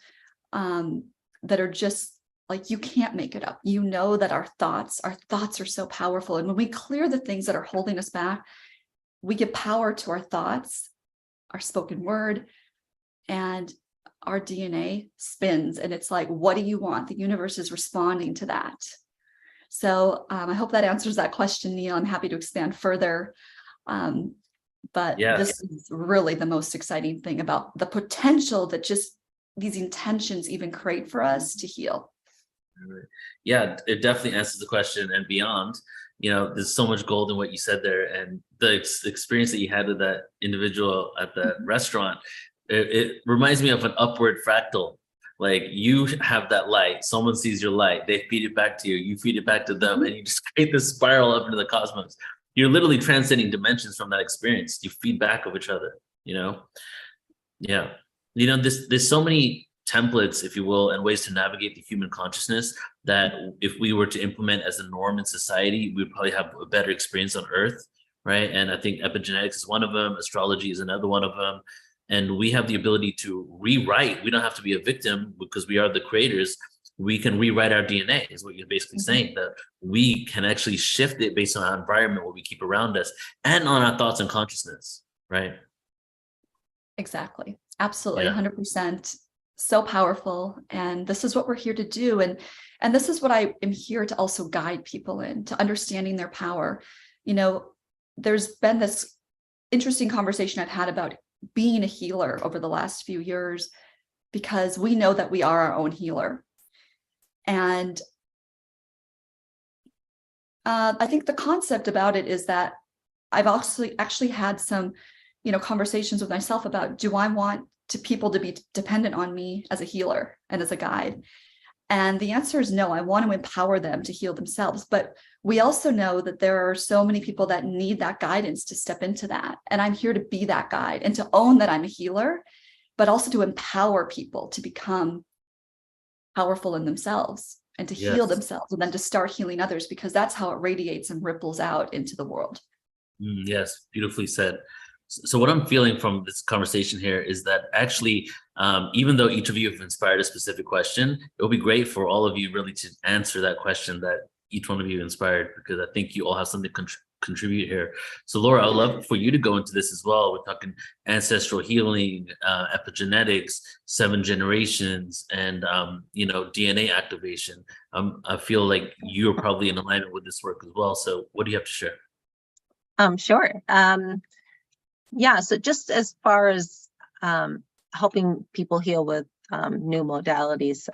that are just like, you can't make it up. You know that our thoughts are so powerful. And when we clear the things that are holding us back, we give power to our thoughts, our spoken word, and our DNA spins. And it's like, what do you want? The universe is responding to that. So I hope that answers that question, Neil. I'm happy to expand further. But Yes. This is really the most exciting thing about the potential that just these intentions even create for us to heal. Yeah, it definitely answers the question and beyond. You know, there's so much gold in what you said there, and the experience that you had with that individual at the restaurant, it reminds me of an upward fractal. Like, you have that light, someone sees your light, they feed it back to you, you feed it back to them, and you just create this spiral up into the cosmos. You're literally transcending dimensions from that experience. You feed back of each other, you know? Yeah. You know, there's so many templates, if you will, and ways to navigate the human consciousness that if we were to implement as a norm in society, we'd probably have a better experience on Earth, right? And I think epigenetics is one of them, astrology is another one of them. And we have the ability to rewrite. We don't have to be a victim because we are the creators. We can rewrite our DNA, is what you're basically saying, that we can actually shift it based on our environment, what we keep around us, and on our thoughts and consciousness, right? Exactly. Absolutely. Yeah. 100%. So powerful. And this is what we're here to do. And this is what I am here to also guide people in, to understanding their power. You know, there's been this interesting conversation I've had about being a healer over the last few years, because we know that we are our own healer. And I think the concept about it is that I've also actually had some, you know, conversations with myself about, do I want to people to be dependent on me as a healer and as a guide? And the answer is no. I want to empower them to heal themselves. But we also know that there are so many people that need that guidance to step into that. And I'm here to be that guide and to own that I'm a healer, but also to empower people to become powerful in themselves and to heal themselves, and then to start healing others, because that's how it radiates and ripples out into the world. Yes, beautifully said. So what I'm feeling from this conversation here is that actually, even though each of you have inspired a specific question, it will be great for all of you really to answer that question that each one of you inspired, because I think you all have something to contribute here. So Laura, I'd love for you to go into this as well. We're talking ancestral healing, epigenetics, 7 generations, and DNA activation. I feel like you're probably in alignment with this work as well. So what do you have to share? Sure. Yeah, so just as far as helping people heal with new modalities,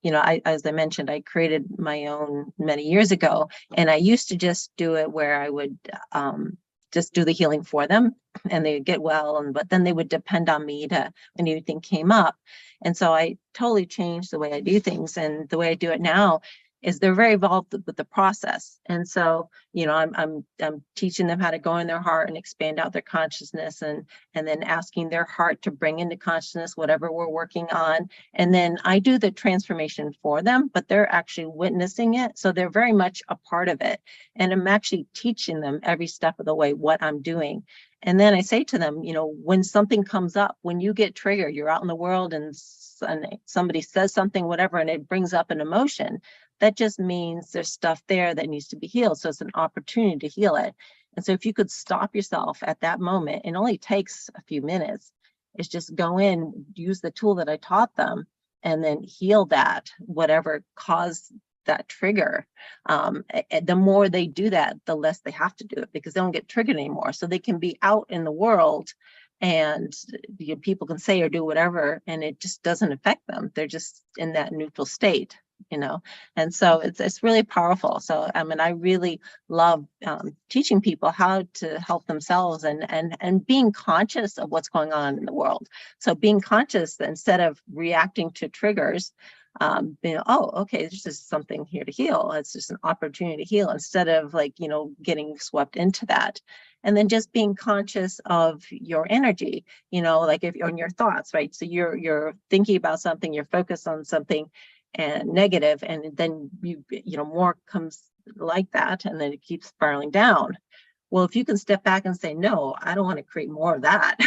as I mentioned, I created my own many years ago, and I used to just do it where I would just do the healing for them and they would get well, but then they would depend on me to when anything came up. And so I totally changed the way I do things, and the way I do it now is they're very involved with the process. And so, I'm teaching them how to go in their heart and expand out their consciousness, and then asking their heart to bring into consciousness whatever we're working on. And then I do the transformation for them, but they're actually witnessing it. So they're very much a part of it. And I'm actually teaching them every step of the way what I'm doing. And then I say to them, when something comes up, when you get triggered, you're out in the world and somebody says something, whatever, and it brings up an emotion, that just means there's stuff there that needs to be healed. So it's an opportunity to heal it. And so if you could stop yourself at that moment, it only takes a few minutes. It's just go in, use the tool that I taught them, and then heal that, whatever caused that trigger. The more they do that, the less they have to do it, because they don't get triggered anymore. So they can be out in the world and people can say or do whatever, and it just doesn't affect them. They're just in that neutral state. And so it's really powerful. So I really love teaching people how to help themselves and being conscious of what's going on in the world. So being conscious instead of reacting to triggers, okay, there's just something here to heal. It's just an opportunity to heal, instead of getting swept into that. And then just being conscious of your energy, like if you're on your thoughts, right? So you're thinking about something, you're focused on something and negative, and then more comes like that, and then it keeps spiraling down. Well, if you can step back and say, no, I don't want to create more of that,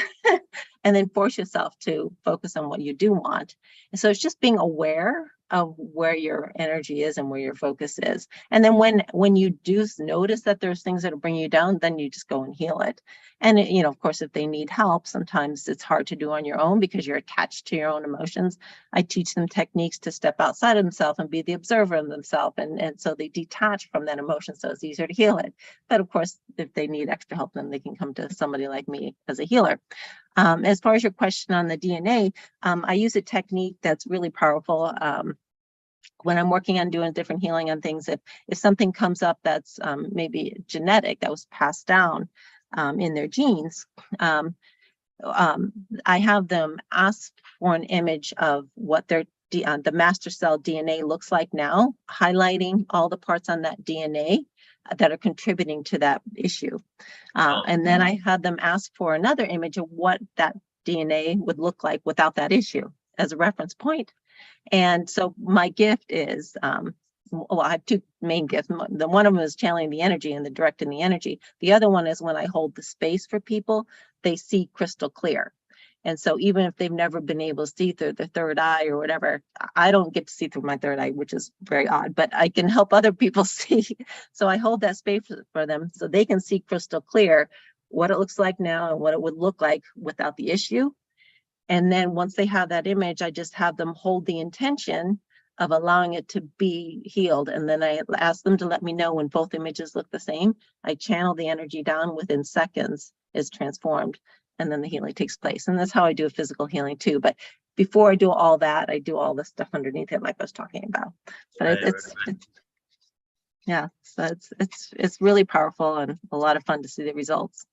and then force yourself to focus on what you do want. And so it's just being aware of where your energy is and where your focus is. And then when you do notice that there's things that are bringing you down, then you just go and heal it. And of course, if they need help, sometimes it's hard to do on your own because you're attached to your own emotions. I teach them techniques to step outside of themselves and be the observer of themselves, and so they detach from that emotion, so it's easier to heal it. But of course, if they need extra help, then they can come to somebody like me as a healer. As far as your question on the DNA, I use a technique that's really powerful. When I'm working on doing different healing on things, if something comes up that's maybe genetic, that was passed down in their genes, I have them ask for an image of what their the master cell DNA looks like now, highlighting all the parts on that DNA that are contributing to that issue. And then I had them ask for another image of what that DNA would look like without that issue as a reference point. And so my gift is, well, I have two main gifts. The one of them is channeling the energy and the directing the energy. The other one is when I hold the space for people, they see crystal clear. And so even if they've never been able to see through the third eye or whatever, I don't get to see through my third eye, which is very odd, but I can help other people see. So I hold that space for them so they can see crystal clear what it looks like now and what it would look like without the issue. And then once they have that image, I just have them hold the intention of allowing it to be healed. And then I ask them to let me know when both images look the same. I channel the energy down within seconds, it's transformed, and then the healing takes place. And that's how I do a physical healing too. But before I do all that, I do all the stuff underneath it, like I was talking about. But yeah, so it's really powerful and a lot of fun to see the results.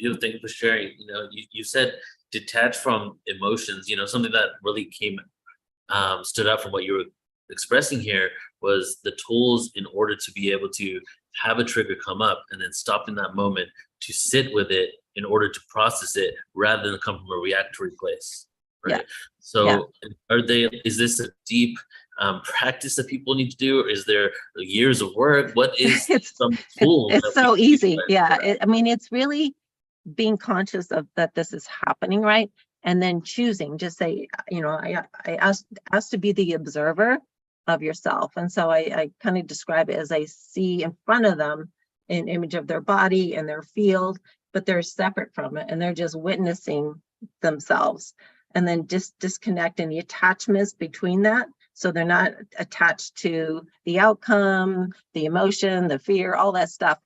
Thank you for sharing. You said detach from emotions. Something that really stood out from what you were expressing here was the tools in order to be able to have a trigger come up and then stop in that moment to sit with it in order to process it rather than come from a reactory place. Right. Yeah. So is this a deep practice that people need to do, or is there years of work? What is some tool? It's so easy. Yeah. It's really being conscious of that this is happening, right? And then choosing, just say, I asked to be the observer of yourself. And so I kind of describe it as I see in front of them an image of their body and their field, but they're separate from it and they're just witnessing themselves. And then just disconnecting the attachments between that. So they're not attached to the outcome, the emotion, the fear, all that stuff.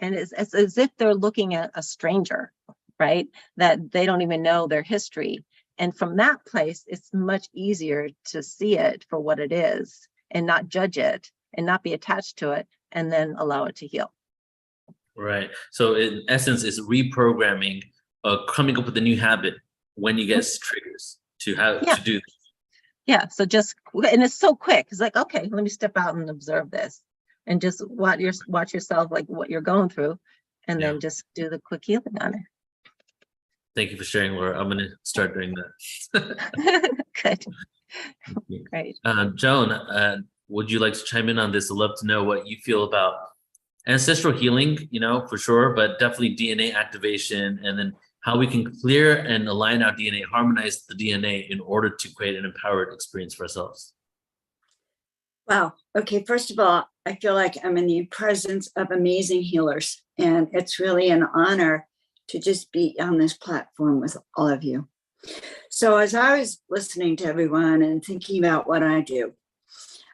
And it's as if they're looking at a stranger, right? That they don't even know their history. And from that place, it's much easier to see it for what it is and not judge it and not be attached to it and then allow it to heal. Right. So in essence, it's reprogramming, coming up with a new habit when you get triggers to do this. Yeah. So and it's so quick. It's like, okay, let me step out and observe this and just watch yourself, like what you're going through, and then just do the quick healing on it. Thank you for sharing, Laura. I'm going to start doing that. Good. Great. Joan, would you like to chime in on this? I'd love to know what you feel about ancestral healing, for sure, but definitely DNA activation, and then how we can clear and align our DNA, harmonize the DNA in order to create an empowered experience for ourselves. Wow. Okay. First of all, I feel like I'm in the presence of amazing healers, and it's really an honor to just be on this platform with all of you. So as I was listening to everyone and thinking about what I do,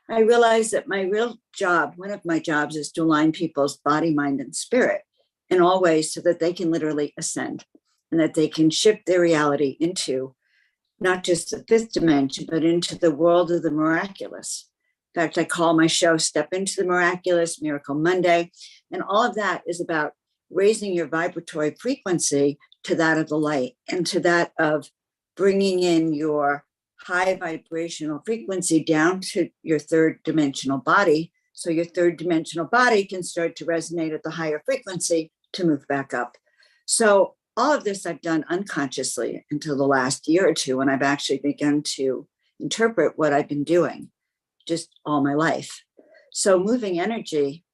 I realized that my real job, one of my jobs, is to align people's body, mind, and spirit in all ways so that they can literally ascend and that they can shift their reality into not just the fifth dimension, but into the world of the miraculous. In fact, I call my show Step Into the Miraculous, Miracle Monday. And all of that is about raising your vibratory frequency to that of the light and to that of bringing in your high vibrational frequency down to your third dimensional body. So your third dimensional body can start to resonate at the higher frequency to move back up. So all of this I've done unconsciously until the last year or two, when I've actually begun to interpret what I've been doing just all my life. So moving energy,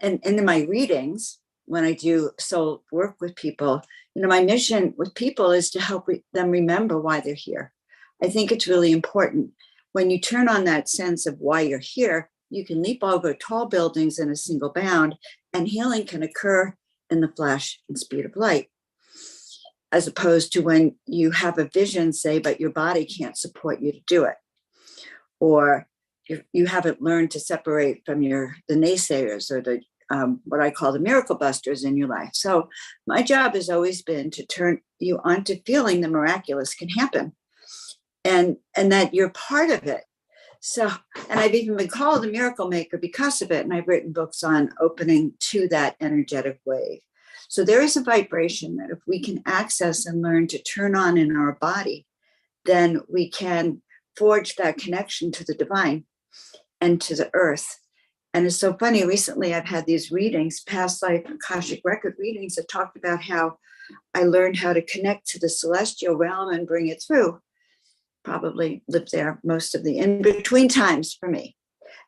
and in my readings, when I do soul work with people, my mission with people is to help them remember why they're here. I think it's really important. When you turn on that sense of why you're here, you can leap over tall buildings in a single bound, and healing can occur in the flash and speed of light. As opposed to when you have a vision, say, but your body can't support you to do it. Or you haven't learned to separate from the naysayers or the what I call the miracle busters in your life. So my job has always been to turn you on to feeling the miraculous can happen and that you're part of it. So, and I've even been called a miracle maker because of it. And I've written books on opening to that energetic wave. So there is a vibration that if we can access and learn to turn on in our body, then we can forge that connection to the divine and to the earth. And it's so funny, recently I've had these readings, past life Akashic record readings, that talked about how I learned how to connect to the celestial realm and bring it through. Probably lived there most of the in-between times for me.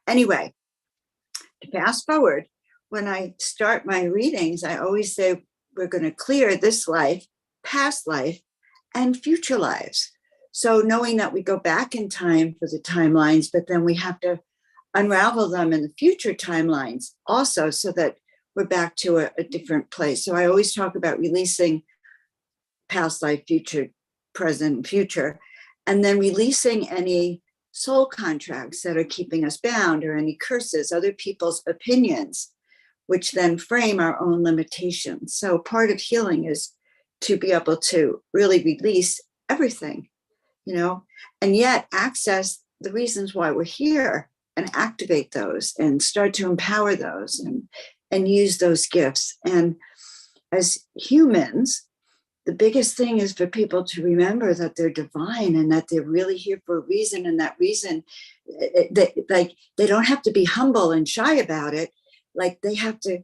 Anyway, to fast forward, when I start my readings, I always say we're going to clear this life, past life, and future lives. So knowing that we go back in time for the timelines, but then we have to unravel them in the future timelines also, so that we're back to a different place. So I always talk about releasing past life, future, present, future, and then releasing any soul contracts that are keeping us bound, or any curses, other people's opinions, which then frame our own limitations. So part of healing is to be able to really release everything, and yet access the reasons why we're here and activate those and start to empower those and use those gifts. And as humans, the biggest thing is for people to remember that they're divine and that they're really here for a reason. And that reason, like, they don't have to be humble and shy about it. Like, they have to,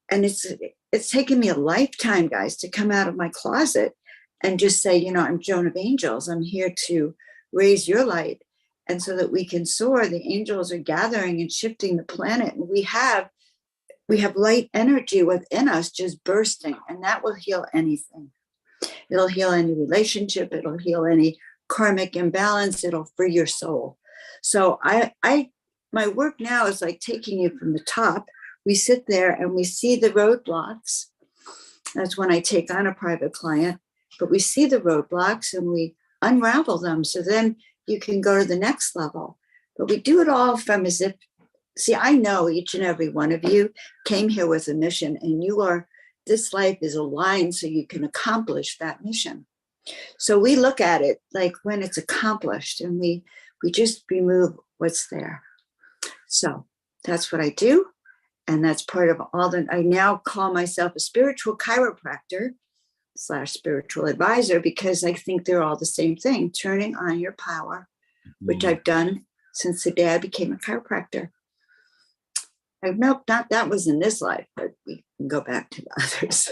and it's taken me a lifetime, guys, to come out of my closet and just say, you know, I'm Joan of Angels. I'm here to raise your light. And so that we can soar, the angels are gathering and shifting the planet. And we have light energy within us just bursting, and that will heal anything. It'll heal any relationship. It'll heal any karmic imbalance. It'll free your soul. So my work now is like taking you from the top. We sit there and we see the roadblocks. That's when I take on a private client, but we see the roadblocks and we unravel them. So then you can go to the next level. But we do it all from as if, see, I know each and every one of you came here with a mission, and this life is aligned so you can accomplish that mission. So we look at it like when it's accomplished, and we just remove what's there. So that's what I do. And that's part of all that. I now call myself a spiritual chiropractor / spiritual advisor, because I think they're all the same thing, turning on your power, which I've done since the day I became a chiropractor. Nope, not that was in this life, but we can go back to the others.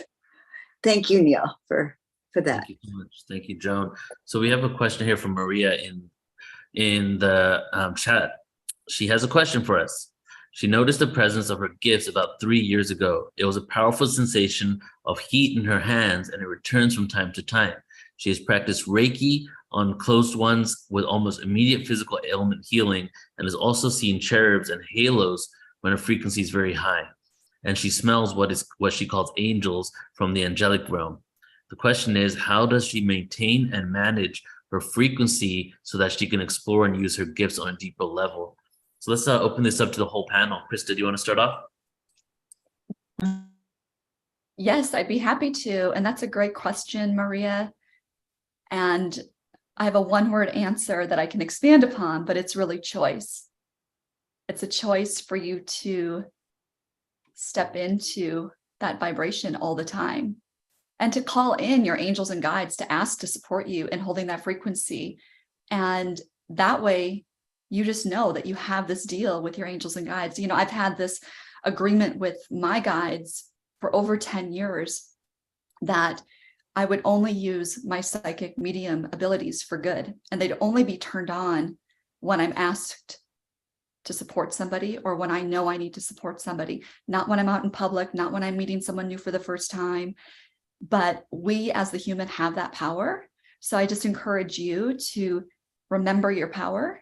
Thank you, Neil, for that. Thank you so much. Thank you, Joan. So we have a question here from Maria in the chat. She has a question for us. She noticed the presence of her gifts about 3 years ago. It was a powerful sensation of heat in her hands, and it returns from time to time. She has practiced Reiki on closed ones with almost immediate physical ailment healing, and has also seen cherubs and halos when her frequency is very high. And she smells what she calls angels from the angelic realm. The question is, how does she maintain and manage her frequency so that she can explore and use her gifts on a deeper level? So let's open this up to the whole panel. Crista, do you want to start off? Yes, I'd be happy to. And that's a great question, Maria. And I have a one-word answer that I can expand upon, but it's really choice. It's a choice for you to step into that vibration all the time and to call in your angels and guides to ask to support you in holding that frequency. And that way, you just know that you have this deal with your angels and guides. You know, I've had this agreement with my guides for over 10 years that I would only use my psychic medium abilities for good. And they'd only be turned on when I'm asked to support somebody or when I know I need to support somebody, not when I'm out in public, not when I'm meeting someone new for the first time. But we as the human have that power. So I just encourage you to remember your power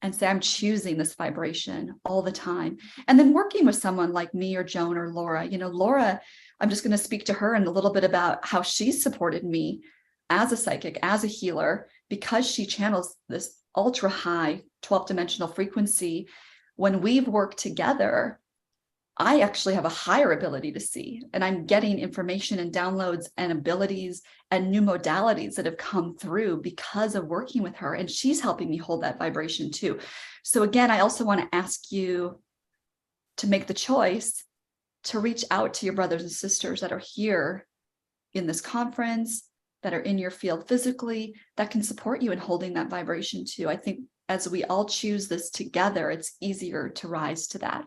and say, I'm choosing this vibration all the time. And then working with someone like me or Joan or Laura, you know, Laura, I'm just going to speak to her and a little bit about how she's supported me as a psychic, as a healer, because she channels this ultra high 12th dimensional frequency. When we've worked together, I actually have a higher ability to see, and I'm getting information and downloads and abilities and new modalities that have come through because of working with her. And she's helping me hold that vibration too. So again, I also want to ask you to make the choice to reach out to your brothers and sisters that are here in this conference, that are in your field physically, that can support you in holding that vibration too. I think as we all choose this together, it's easier to rise to that.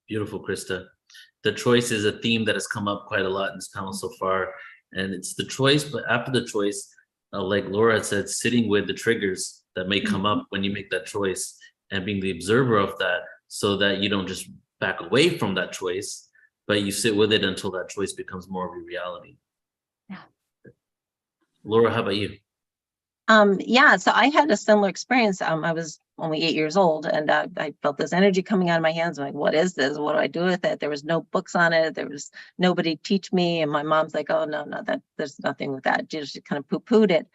Beautiful, Crista. The choice is a theme that has come up quite a lot in this panel so far. And it's the choice, but after the choice, like Laura said, sitting with the triggers that may come up when you make that choice and being the observer of that, so that you don't just back away from that choice, but you sit with it until that choice becomes more of a reality. Yeah. Laura, how about you? Yeah, so I had a similar experience. I was only 8 years old, and I felt this energy coming out of my hands. I'm like, what is this? What do I do with it? There was no books on it. There was nobody teach me. And my mom's like, oh, no, that there's nothing with that. She kind of poo-pooed it.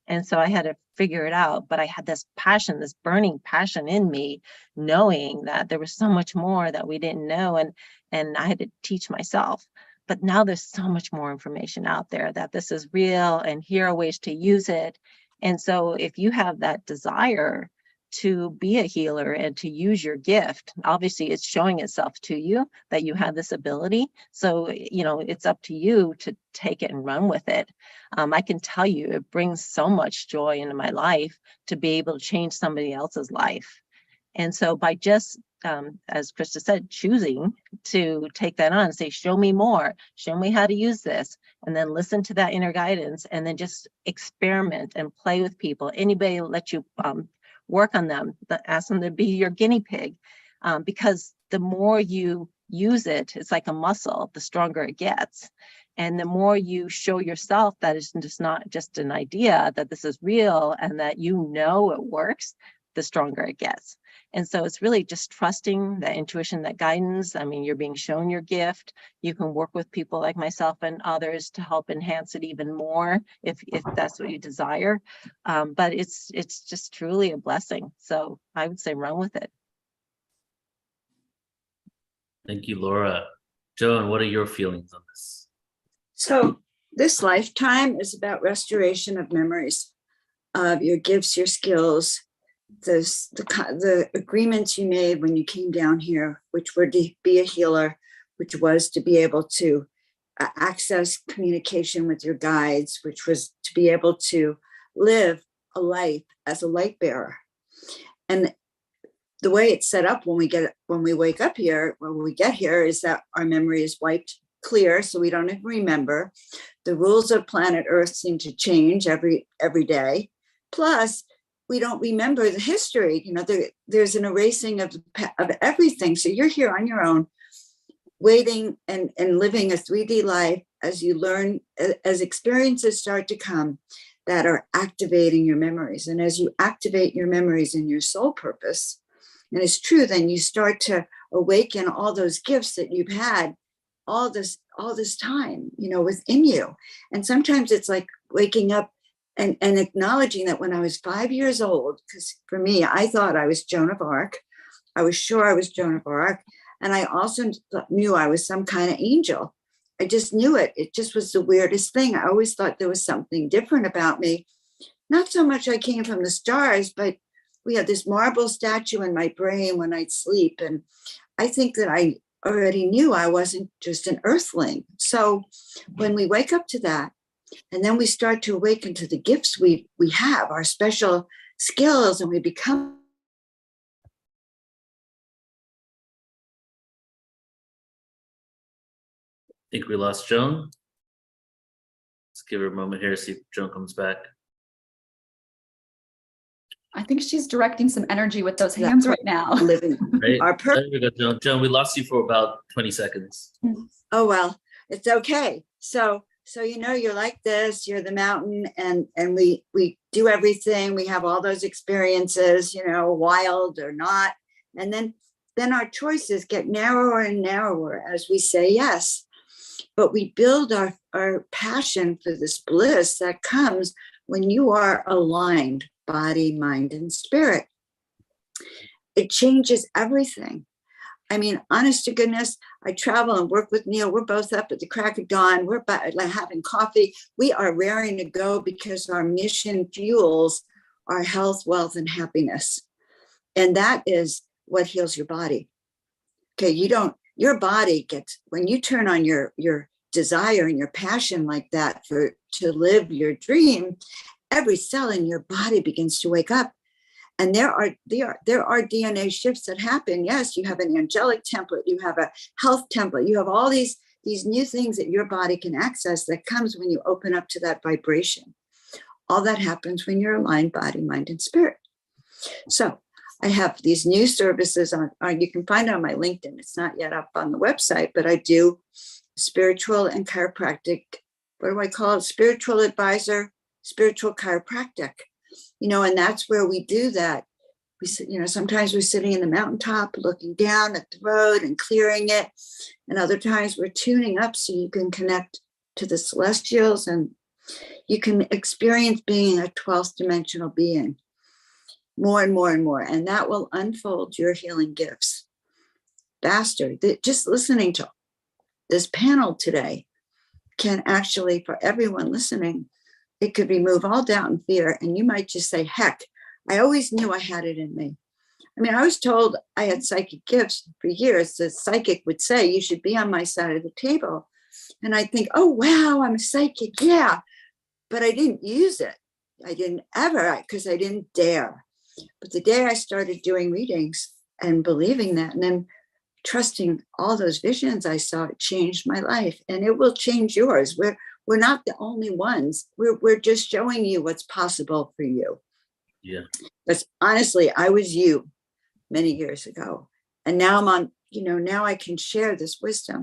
And so I had to figure it out. But I had this passion, this burning passion in me, knowing that there was so much more that we didn't know. And I had to teach myself. But now there's so much more information out there that this is real, and here are ways to use it. And so if you have that desire to be a healer and to use your gift. Obviously, it's showing itself to you that you have this ability. So, it's up to you to take it and run with it. I can tell you, it brings so much joy into my life to be able to change somebody else's life. And so by just, as Crista said, choosing to take that on and say, show me more, show me how to use this, and then listen to that inner guidance, and then just experiment and play with people. Anybody let you work on them, ask them to be your guinea pig, because the more you use it, it's like a muscle, the stronger it gets. And the more you show yourself that it's just not just an idea, that this is real and that it works, the stronger it gets. And so it's really just trusting that intuition, that guidance. I mean, you're being shown your gift. You can work with people like myself and others to help enhance it even more if that's what you desire. But it's just truly a blessing. So I would say run with it. Thank you, Laura. Joan, what are your feelings on this? So this lifetime is about restoration of memories of your gifts, your skills, the agreements you made when you came down here, which were to be a healer, which was to be able to access communication with your guides, which was to be able to live a life as a light bearer. And the way it's set up when we wake up here, when we get here, is that our memory is wiped clear, so we don't even remember. The rules of planet Earth seem to change every day. Plus, we don't remember the history. There's an erasing of everything. So you're here on your own, waiting and living a 3D life as you learn, as experiences start to come that are activating your memories. And as you activate your memories in your soul purpose, and it's true, then you start to awaken all those gifts that you've had all this time, within you. And sometimes it's like waking up and acknowledging that when I was 5 years old, because for me, I thought I was Joan of Arc. I was sure I was Joan of Arc. And I also knew I was some kind of angel. I just knew it. It just was the weirdest thing. I always thought there was something different about me. Not so much I came from the stars, but we had this marble statue in my brain when I'd sleep. And I think that I already knew I wasn't just an earthling. So when we wake up to that, and then we start to awaken to the gifts we have, our special skills, and we become. I think we lost Joan. Let's give her a moment here to see if Joan comes back. I think she's directing some energy with those hands right now. Living Right? our purpose. There we go, Joan. Joan, we lost you for about 20 seconds. Oh, well, it's okay. So you're like this, you're the mountain, and we do everything. We have all those experiences, wild or not. And then our choices get narrower and narrower as we say yes. But we build our passion for this bliss that comes when you are aligned, body, mind, and spirit. It changes everything. I mean, honest to goodness, I travel and work with Neil. We're both up at the crack of dawn. We're having coffee. We are raring to go because our mission fuels our health, wealth, and happiness. And that is what heals your body. Okay, your body gets, when you turn on your desire and your passion like that to live your dream, every cell in your body begins to wake up. And there are DNA shifts that happen. Yes, you have an angelic template, you have a health template, you have all these new things that your body can access that comes when you open up to that vibration. All that happens when you're aligned body, mind, and spirit. So I have these new services on you can find it on my LinkedIn. It's not yet up on the website, but I do spiritual and chiropractic. What do I call it? Spiritual advisor, spiritual chiropractic. And that's where we do that. Sometimes we're sitting in the mountaintop looking down at the road and clearing it. And other times we're tuning up so you can connect to the celestials and you can experience being a 12th dimensional being more and more and more. And that will unfold your healing gifts faster. Just listening to this panel today can actually, for everyone listening, it could remove all doubt and fear. And you might just say, heck, I always knew I had it in me. I mean, I was told I had psychic gifts for years. The psychic would say, you should be on my side of the table. And I think, oh, wow, I'm a psychic. Yeah. But I didn't use it. I didn't ever, because I didn't dare. But the day I started doing readings and believing that, and then trusting all those visions I saw, it changed my life, and it will change yours. We're not the only ones. We're just showing you what's possible for you. Yeah. Because honestly, I was you many years ago, and now I'm on, now I can share this wisdom.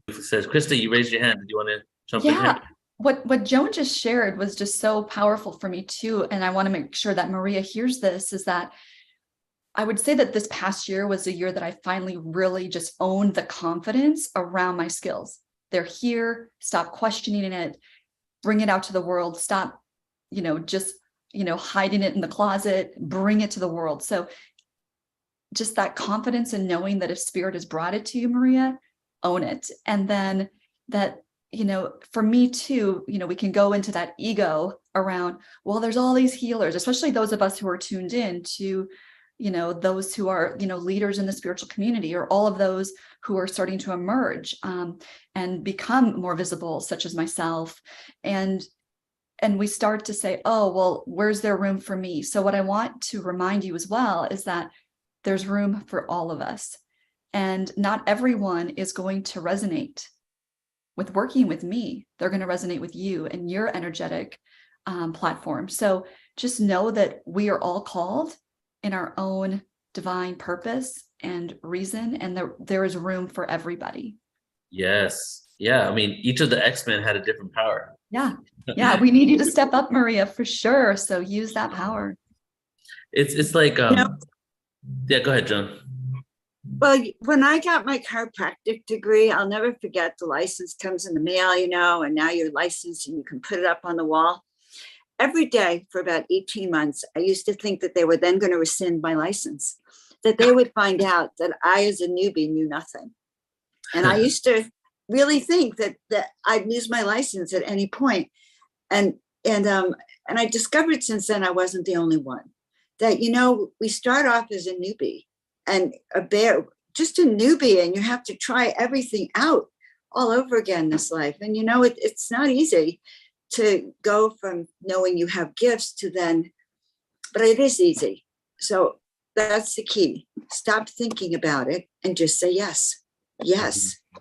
It says, Crista, you raised your hand. Do you want to jump in here? What Joan just shared was just so powerful for me too. And I want to make sure that Maria hears this, is that I would say that this past year was a year that I finally really just owned the confidence around my skills. They're here. Stop questioning it. Bring it out to the world. Stop, just, hiding it in the closet. Bring it to the world. So just that confidence in knowing that if spirit has brought it to you, Maria, own it. And then that, for me too, we can go into that ego around, well, there's all these healers, especially those of us who are tuned in to, those who are, leaders in the spiritual community, or all of those who are starting to emerge and become more visible, such as myself. And we start to say, oh, well, where's there room for me? So what I want to remind you as well is that there's room for all of us. And not everyone is going to resonate with working with me. They're going to resonate with you and your energetic platform. So just know that we are all called in our own divine purpose and reason, and there is room for everybody. Yes. Yeah. I mean, each of the X-Men had a different power. Yeah. Yeah. We need you to step up, Maria, for sure. So use that power. It's like, yeah, go ahead, John. Well, when I got my chiropractic degree, I'll never forget, the license comes in the mail, and now you're licensed and you can put it up on the wall. Every day for about 18 months, I used to think that they were then going to rescind my license, that they would find out that I, as a newbie, knew nothing. And I used to really think that I'd lose my license at any point. And I discovered since then I wasn't the only one. That, we start off as a newbie and just a newbie, and you have to try everything out all over again in this life. And it's not easy to go from knowing you have gifts to then, but it is easy. So that's the key. Stop thinking about it and just say, yes,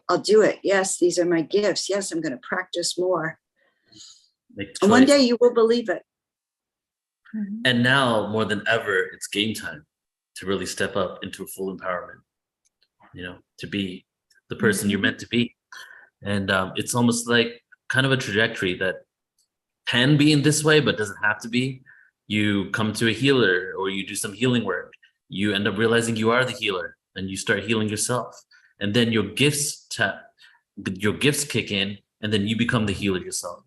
I'll do it. Yes, these are my gifts. Yes, I'm going to practice more. And one day you will believe it. And now more than ever, it's game time to really step up into full empowerment, to be the person you're meant to be. And it's almost like kind of a trajectory that can be in this way, but doesn't have to be. You come to a healer or you do some healing work. You end up realizing you are the healer and you start healing yourself. And then your gifts kick in, and then you become the healer yourself.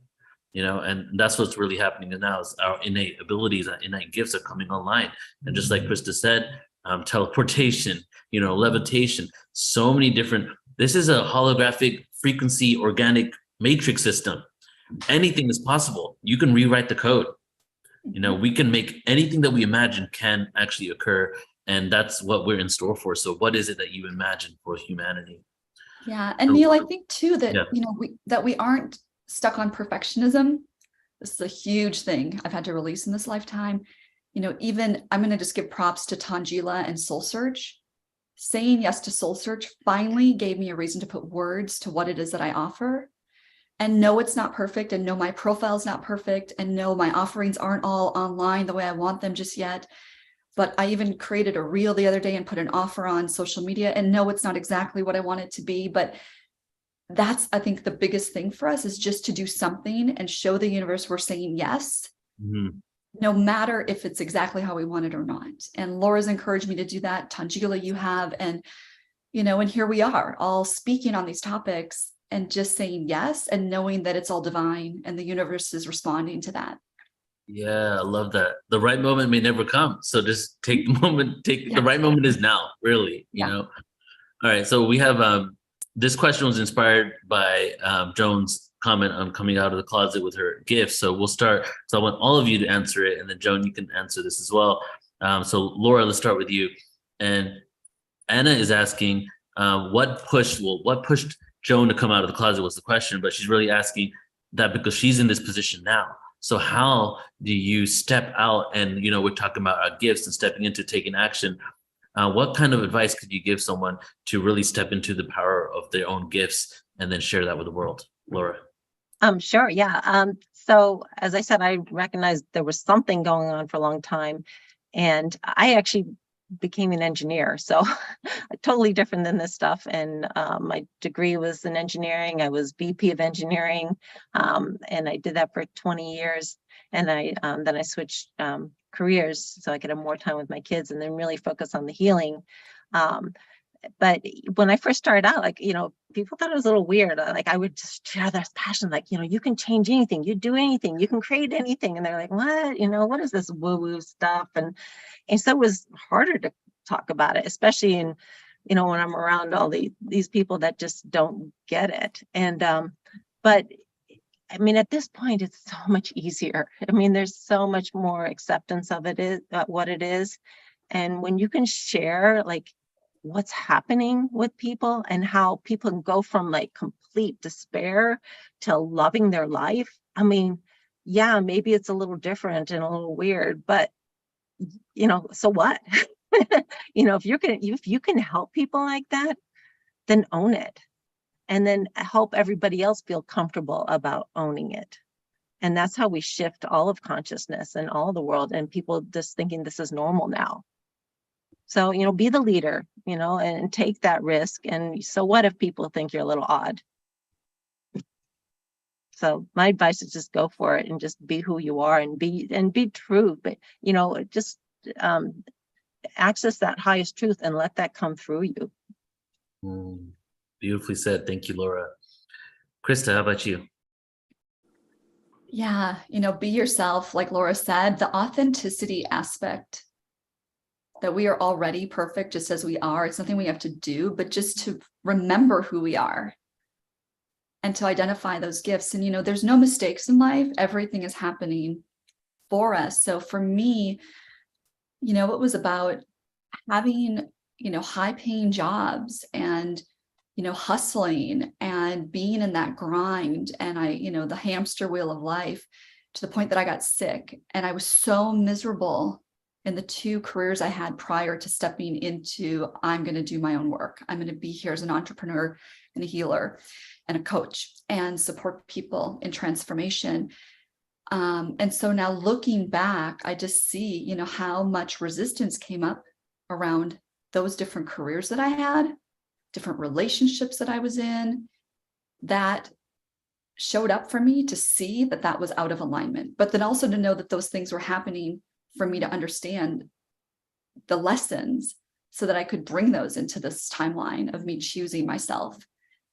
And that's what's really happening now, is our innate abilities, our innate gifts are coming online. And just like Crista said, teleportation, levitation, so many different, this is a holographic frequency organic matrix system. Anything is possible. You can rewrite the code. We can make anything that we imagine can actually occur. And that's what we're in store for. So what is it that you imagine for humanity? Yeah. And Neil, I think too that, we aren't stuck on perfectionism. This is a huge thing I've had to release in this lifetime. Even I'm going to just give props to Tangela and Soul Search. Saying yes to Soul Search finally gave me a reason to put words to what it is that I offer. And no, it's not perfect. And no, my profile is not perfect. And no, my offerings aren't all online the way I want them just yet. But I even created a reel the other day and put an offer on social media. And no, it's not exactly what I want it to be. But that's, I think, the biggest thing for us, is just to do something and show the universe we're saying yes, no matter if it's exactly how we want it or not. And Laura's encouraged me to do that. Tangela, you have. And, and here we are all speaking on these topics and just saying yes, and knowing that it's all divine and the universe is responding to that. Yeah, I love that. The right moment may never come. So just take the moment, the right moment is now, really, All right. So we have, this question was inspired by Joan's comment on coming out of the closet with her gifts. So we'll start. So I want all of you to answer it, and then Joan, you can answer this as well. So Laura, let's start with you. And Anna is asking, what pushed Joan to come out of the closet was the question, but she's really asking that because she's in this position now. So how do you step out? And, you know, we're talking about our gifts and stepping into taking action. What kind of advice could you give someone to really step into the power of their own gifts and then share that with the world? Laura. Sure. Yeah. So as I said, I recognized there was something going on for a long time, and I actually became an engineer. So totally different than this stuff. And my degree was in engineering. I was VP of engineering, and I did that for 20 years. And then I switched careers so I could have more time with my kids and then really focus on the healing. But when I first started out, like, you know, people thought it was a little weird. Like, I would just share this passion, like, you know, you can change anything, you do anything, you can create anything. And they're like, what, you know, what is this woo-woo stuff? And so it was harder to talk about it, especially in, you know, when I'm around all these people that just don't get it. And, but I mean, at this point, it's so much easier. I mean, there's so much more acceptance of it is what it is. And when you can share, like, what's happening with people and how people can go from like complete despair to loving their life. I mean, yeah, maybe it's a little different and a little weird, but you know, so what? You know, if you can help people like that, then own it. And then help everybody else feel comfortable about owning it. And that's how we shift all of consciousness and all the world, and people just thinking this is normal now. So, you know, be the leader, you know, and take that risk. And so what if people think you're a little odd? So my advice is just go for it and just be who you are and be true. But, you know, just access that highest truth and let that come through you. Beautifully said. Thank you, Laura. Crista, how about you? Yeah, you know, be yourself, like Laura said, the authenticity aspect, that we are already perfect just as we are. It's nothing we have to do, but just to remember who we are and to identify those gifts. And, you know, there's no mistakes in life. Everything is happening for us. So for me, you know, it was about having, you know, high paying jobs and, you know, hustling and being in that grind. And you know, the hamster wheel of life, to the point that I got sick. And I was so miserable in the 2 careers I had prior to stepping into, I'm going to do my own work. I'm going to be here as an entrepreneur and a healer and a coach and support people in transformation. And so now looking back, I just see, you know, how much resistance came up around those different careers that I had, different relationships that I was in, that showed up for me to see that that was out of alignment, but then also to know that those things were happening for me to understand the lessons so that I could bring those into this timeline of me choosing myself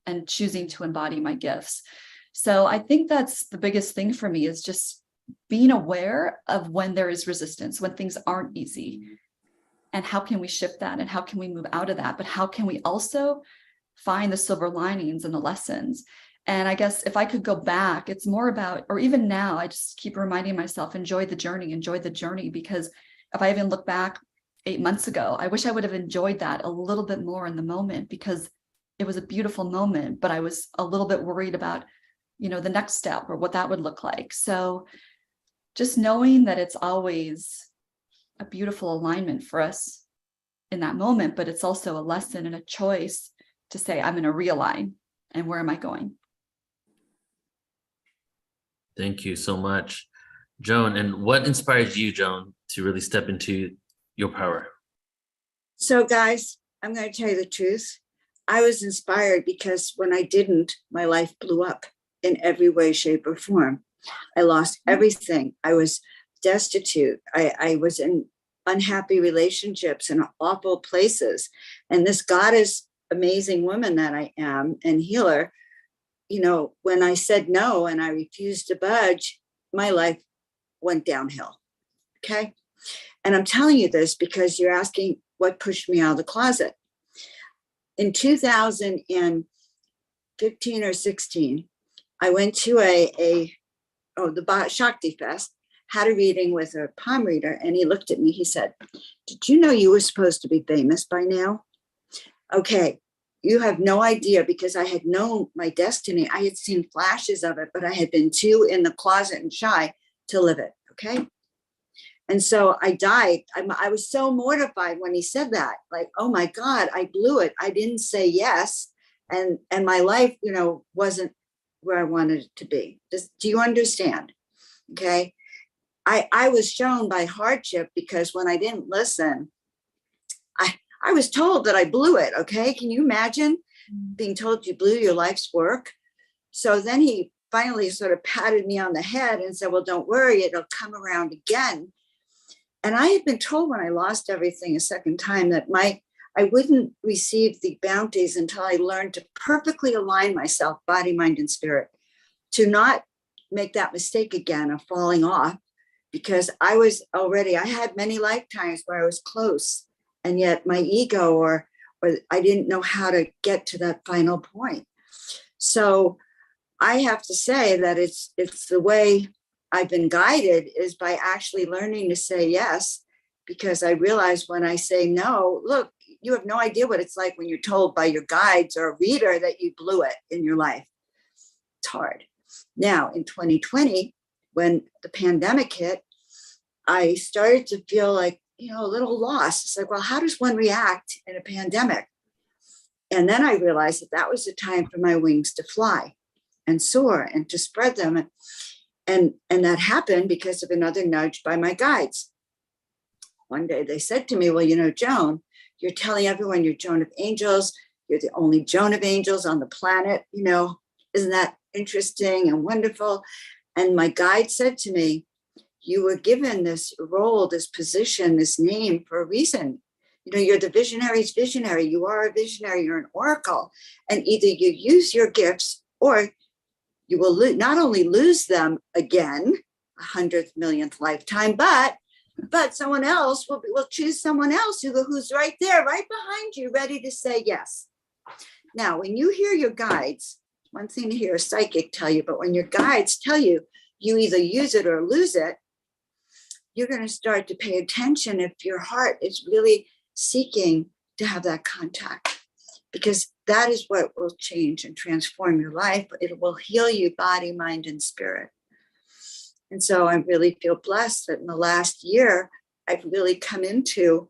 and choosing to embody my gifts. So I think that's the biggest thing for me, is just being aware of when there is resistance, when things aren't easy, and how can we shift that and how can we move out of that? But how can we also find the silver linings and the lessons? And I guess if I could go back, it's more about, or even now, I just keep reminding myself, enjoy the journey, because if I even look back 8 months ago, I wish I would have enjoyed that a little bit more in the moment, because it was a beautiful moment, but I was a little bit worried about, you know, the next step or what that would look like. So just knowing that it's always a beautiful alignment for us in that moment, but it's also a lesson and a choice to say, I'm going to realign, and where am I going? Thank you so much, Joan. And what inspires you, Joan, to really step into your power? So guys, I'm going to tell you the truth. I was inspired because when I didn't, my life blew up in every way, shape, or form. I lost everything. I was destitute. I was in unhappy relationships and awful places. And this goddess, amazing woman that I am and healer, you know, when I said no and I refused to budge, my life went downhill. Okay. And I'm telling you this because you're asking what pushed me out of the closet. In 2015 or 16, I went to the Shakti Fest, had a reading with a palm reader, and he looked at me. He said, "Did you know you were supposed to be famous by now?" Okay, you have no idea, because I had known my destiny. I had seen flashes of it, but I had been too in the closet and shy to live it. Okay. And so I died. I was so mortified when he said that, like, oh my God, I blew it. I didn't say yes. And my life, wasn't where I wanted it to be. Do you understand? Okay. I was shown by hardship, because when I didn't listen, I was told that I blew it. Okay. Can you imagine being told you blew your life's work? So then he finally sort of patted me on the head and said, well, don't worry, it'll come around again. And I had been told when I lost everything a second time that I wouldn't receive the bounties until I learned to perfectly align myself, body, mind, and spirit, to not make that mistake again of falling off, because I had many lifetimes where I was close, and yet my ego or I didn't know how to get to that final point. So I have to say that it's the way I've been guided is by actually learning to say yes, because I realize when I say no, look, you have no idea what it's like when you're told by your guides or a reader that you blew it in your life. It's hard. Now, in 2020, when the pandemic hit, I started to feel like, a little lost. It's like, well, how does one react in a pandemic? And then I realized that was the time for my wings to fly and soar and to spread them. And that happened because of another nudge by my guides. One day they said to me, well, Joan, you're telling everyone you're Joan of Angels. You're the only Joan of Angels on the planet. Isn't that interesting and wonderful? And my guide said to me, you were given this role, this position, this name for a reason. You're the visionary's visionary. You are a visionary. You're an oracle. And either you use your gifts or you will not only lose them again, 100th millionth lifetime, but someone else will choose someone else who's right there, right behind you, ready to say yes. Now, when you hear your guides, one thing to hear a psychic tell you, but when your guides tell you, you either use it or lose it, you're going to start to pay attention if your heart is really seeking to have that contact, because that is what will change and transform your life. It will heal you, body, mind, and spirit. And so I really feel blessed that in the last year, I've really come into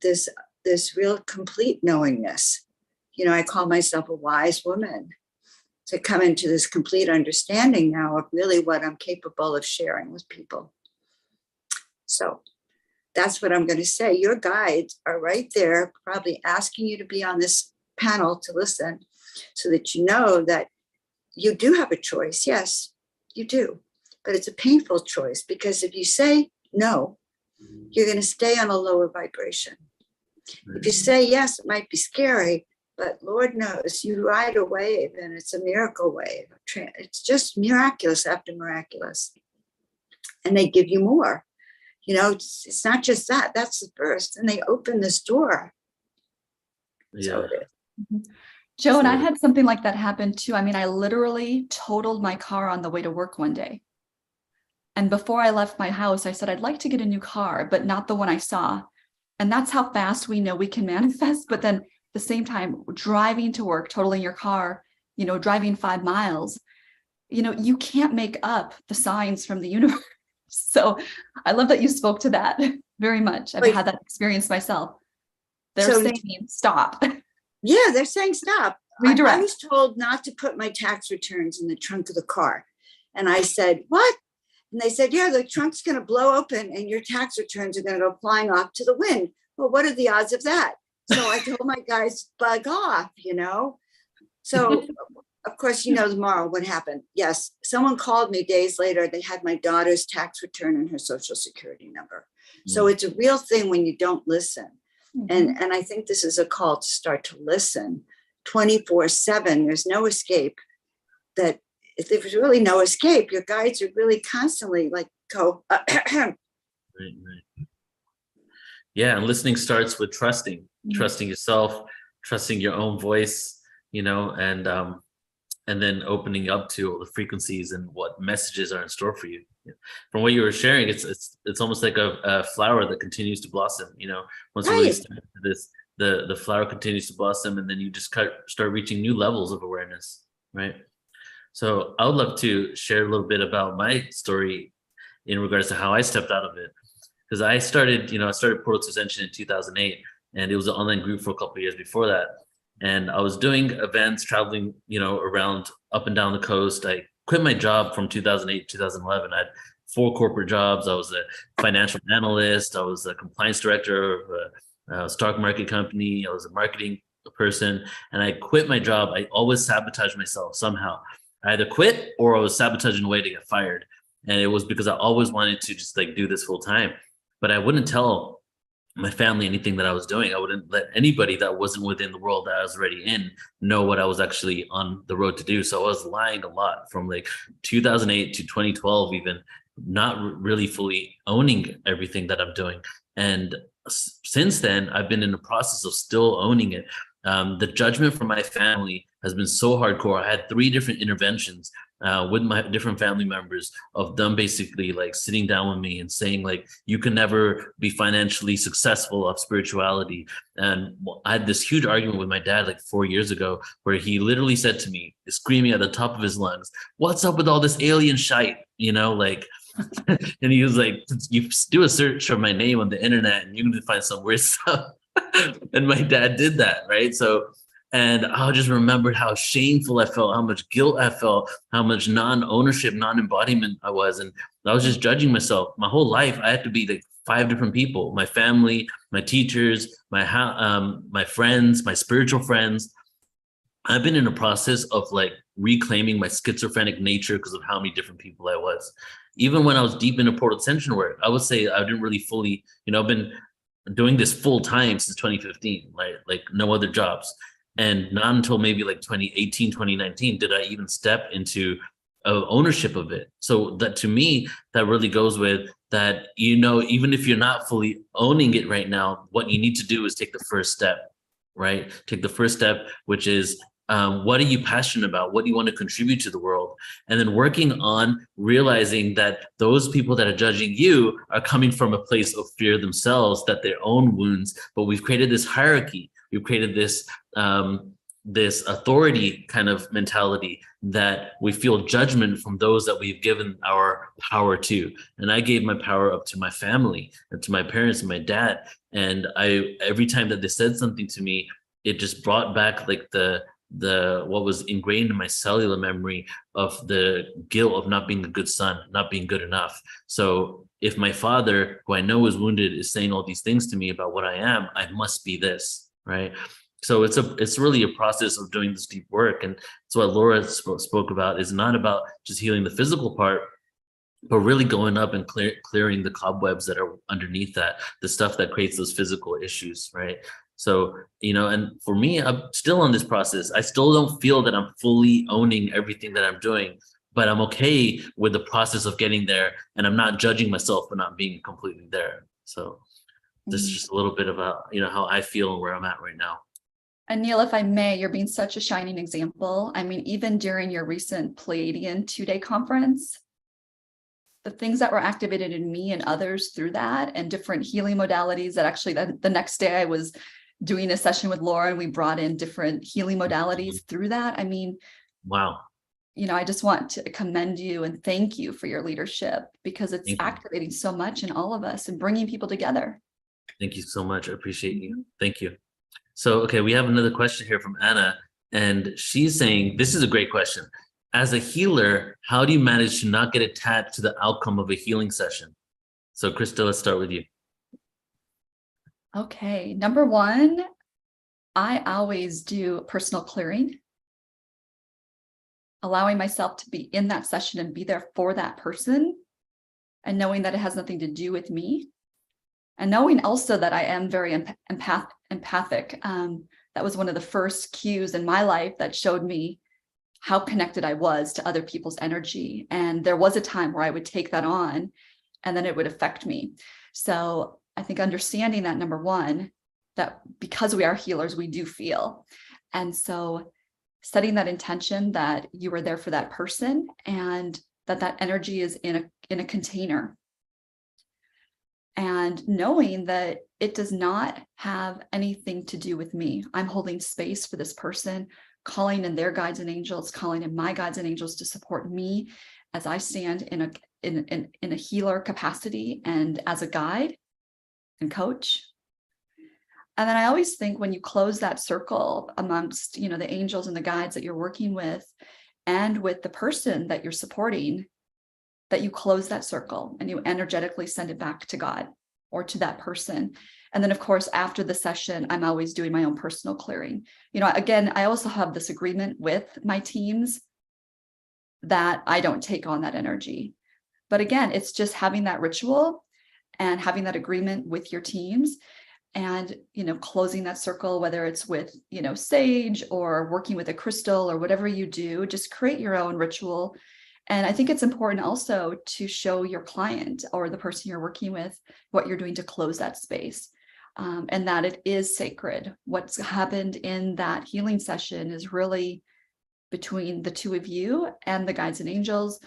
this real complete knowingness. I call myself a wise woman, to come into this complete understanding now of really what I'm capable of sharing with people. So that's what I'm going to say. Your guides are right there, probably asking you to be on this panel to listen, so that you know that you do have a choice. Yes, you do. But it's a painful choice, because if you say no, you're going to stay on a lower vibration. If you say yes, it might be scary, but Lord knows you ride a wave, and it's a miracle wave. It's just miraculous after miraculous. And they give you more. It's not just that. That's the first. And they open this door. Yeah. So it is. Joan, I had something like that happen too. I mean, I literally totaled my car on the way to work one day. And before I left my house, I said, I'd like to get a new car, but not the one I saw. And that's how fast we know we can manifest. But then at the same time, driving to work, totaling your car, driving 5 miles, you can't make up the signs from the universe. So I love that you spoke to that very much. I've had that experience myself. They're saying stop. Yeah, they're saying stop. Redirect. I was told not to put my tax returns in the trunk of the car. And I said, what? And they said, yeah, the trunk's going to blow open and your tax returns are going to go flying off to the wind. Well, what are the odds of that? So I told my guys, bug off, So of course, tomorrow what happened. Yes, someone called me days later. They had my daughter's tax return and her social security number. So it's a real thing when you don't listen. And I think this is a call to start to listen 24/7. There's no escape. That if there's really no escape, your guides are really constantly like, go. Right. Yeah, and listening starts with trusting yourself, trusting your own voice, and and then opening up to all the frequencies and what messages are in store for you. From what you were sharing, it's almost like a flower that continues to blossom. Once you really Right. start into this, the flower continues to blossom, and then you just start reaching new levels of awareness, right? So I would love to share a little bit about my story in regards to how I stepped out of it. Because I started Portal to Ascension in 2008, and it was an online group for a couple of years before that. And I was doing events, traveling, around up and down the coast. I quit my job from 2008 to 2011. I had 4 corporate jobs. I was a financial analyst. I was a compliance director of a stock market company. I was a marketing person, and I quit my job. I always sabotaged myself somehow. I either quit or I was sabotaging a way to get fired. And it was because I always wanted to just do this full time. But I wouldn't tell my family anything that I was doing. I wouldn't let anybody that wasn't within the world that I was already in know what I was actually on the road to do. So I was lying a lot from 2008 to 2012, even not really fully owning everything that I'm doing. And since then, I've been in the process of still owning it. The judgment from my family has been so hardcore. I had 3 different interventions with my different family members of them basically sitting down with me and saying you can never be financially successful of spirituality. And I had this huge argument with my dad 4 years ago, where he literally said to me, screaming at the top of his lungs, "What's up with all this alien shite?" And he was like, "You do a search for my name on the internet and you can find some weird stuff." And my dad did that, right? And I just remembered how shameful I felt, how much guilt I felt, how much non-ownership, non-embodiment I was. And I was just judging myself. My whole life, I had to be 5 different people: my family, my teachers, my friends, my spiritual friends. I've been in a process of reclaiming my schizophrenic nature because of how many different people I was. Even when I was deep into Portal Ascension work, I would say I didn't really fully, I've been doing this full time since 2015, right? No other jobs. And not until maybe 2018, 2019 did I even step into ownership of it. So that, to me, that really goes with that, even if you're not fully owning it right now, what you need to do is take the first step, right? Take the first step, which is what are you passionate about? What do you want to contribute to the world? And then working on realizing that those people that are judging you are coming from a place of fear themselves, that their own wounds, but we've created this hierarchy. We've created this this authority kind of mentality that we feel judgment from those that we've given our power to. And I gave my power up to my family and to my parents and my dad. And every time that they said something to me, it just brought back the what was ingrained in my cellular memory of the guilt of not being a good son, not being good enough. So if my father, who I know is wounded, is saying all these things to me about what I am, I must be this, right? So it's really a process of doing this deep work. And it's what Laura spoke about, is not about just healing the physical part, but really going up and clearing the cobwebs that are underneath that, the stuff that creates those physical issues, right? So, and for me, I'm still on this process. I still don't feel that I'm fully owning everything that I'm doing, but I'm okay with the process of getting there. And I'm not judging myself for not being completely there. So this is just a little bit about, how I feel and where I'm at right now. And Neil, if I may, you're being such a shining example. I mean, even during your recent Pleiadian 2-day conference, the things that were activated in me and others through that, and different healing modalities that actually the next day I was doing a session with Laura and we brought in different healing modalities through that. I mean, wow. I just want to commend you and thank you for your leadership, because it's activating so much in all of us and bringing people together. Thank you so much. I appreciate you. Thank you. So, okay, we have another question here from Anna, and she's saying, this is a great question. As a healer, how do you manage to not get attached to the outcome of a healing session? So, Crista, let's start with you. Okay, number 1, I always do personal clearing, allowing myself to be in that session and be there for that person, and knowing that it has nothing to do with me. And knowing also that I am very empathic. That was one of the first cues in my life that showed me how connected I was to other people's energy. And there was a time where I would take that on and then it would affect me. So I think understanding that, number 1, that because we are healers, we do feel. And so setting that intention that you are there for that person and that energy is in a container. And knowing that it does not have anything to do with me. I'm holding space for this person, calling in their guides and angels, calling in my guides and angels to support me as I stand in a healer capacity and as a guide and coach. And then I always think when you close that circle amongst, the angels and the guides that you're working with and with the person that you're supporting, that you close that circle and you energetically send it back to God or to that person. And then, of course, after the session, I'm always doing my own personal clearing. Again, I also have this agreement with my teams that I don't take on that energy. But again, it's just having that ritual and having that agreement with your teams and, closing that circle, whether it's with, sage or working with a crystal or whatever you do, just create your own ritual. And I think it's important also to show your client or the person you're working with what you're doing to close that space, and that it is sacred. What's happened in that healing session is really between the two of you and the guides and angels,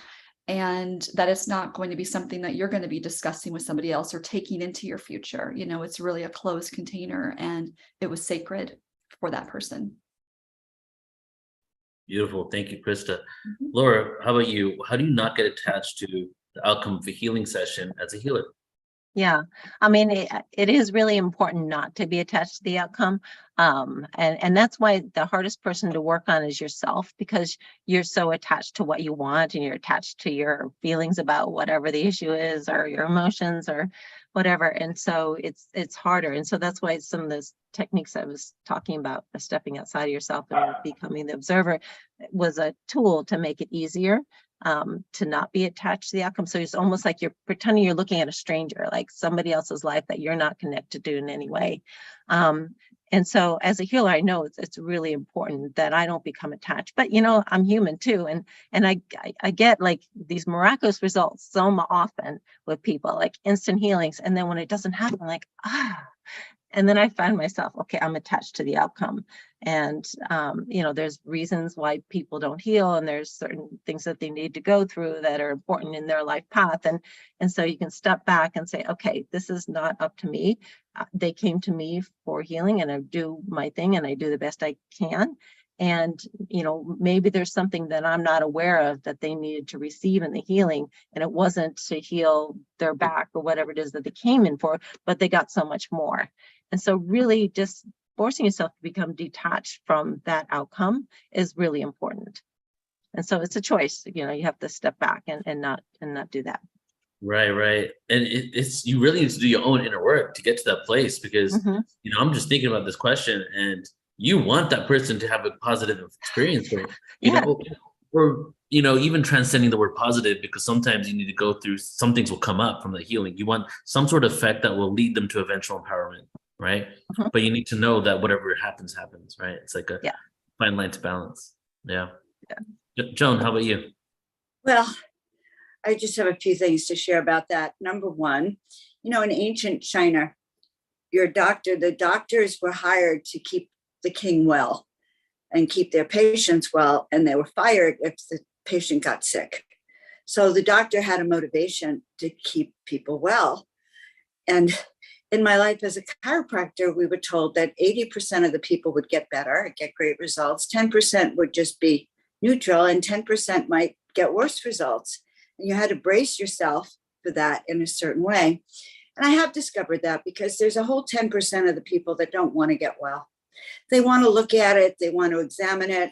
and that it's not going to be something that you're going to be discussing with somebody else or taking into your future. It's really a closed container and it was sacred for that person. Beautiful. Thank you, Crista. Laura, how about you? How do you not get attached to the outcome of a healing session as a healer? Yeah, I mean, it is really important not to be attached to the outcome. And that's why the hardest person to work on is yourself, because you're so attached to what you want and you're attached to your feelings about whatever the issue is or your emotions or whatever. And so it's harder. And so that's why some of those techniques I was talking about, stepping outside of yourself and becoming the observer, was a tool to make it easier. To not be attached to the outcome. So it's almost like you're pretending you're looking at a stranger, like somebody else's life that you're not connected to in any way. And so as a healer, I know it's really important that I don't become attached, but I'm human too. And I get like these miraculous results so often with people, like instant healings. And then when it doesn't happen, I'm like, and then I find myself, okay, I'm attached to the outcome. And, there's reasons why people don't heal, and there's certain things that they need to go through that are important in their life path. And so you can step back and say, okay, this is not up to me. They came to me for healing, and I do my thing and I do the best I can. And, maybe there's something that I'm not aware of that they needed to receive in the healing. And it wasn't to heal their back or whatever it is that they came in for, but they got so much more. And so really just forcing yourself to become detached from that outcome is really important. And so it's a choice, you have to step back and not do that. Right. And it's you really need to do your own inner work to get to that place, because, I'm just thinking about this question, and you want that person to have a positive experience with, or, even transcending the word positive, because sometimes you need to go through, some things will come up from the healing. You want some sort of effect that will lead them to eventual empowerment, right? But you need to know that whatever happens, right? It's like a fine line to balance. Yeah. Joan, how about you? Well, I just have a few things to share about that. Number one, in ancient China, the doctors were hired to keep the king well and keep their patients well, and they were fired if the patient got sick. So the doctor had a motivation to keep people well. And in my life as a chiropractor, we were told that 80% of the people would get better, get great results, 10% would just be neutral, and 10% might get worse results. And you had to brace yourself for that in a certain way. And I have discovered that, because there's a whole 10% of the people that don't want to get well. They want to look at it, they want to examine it,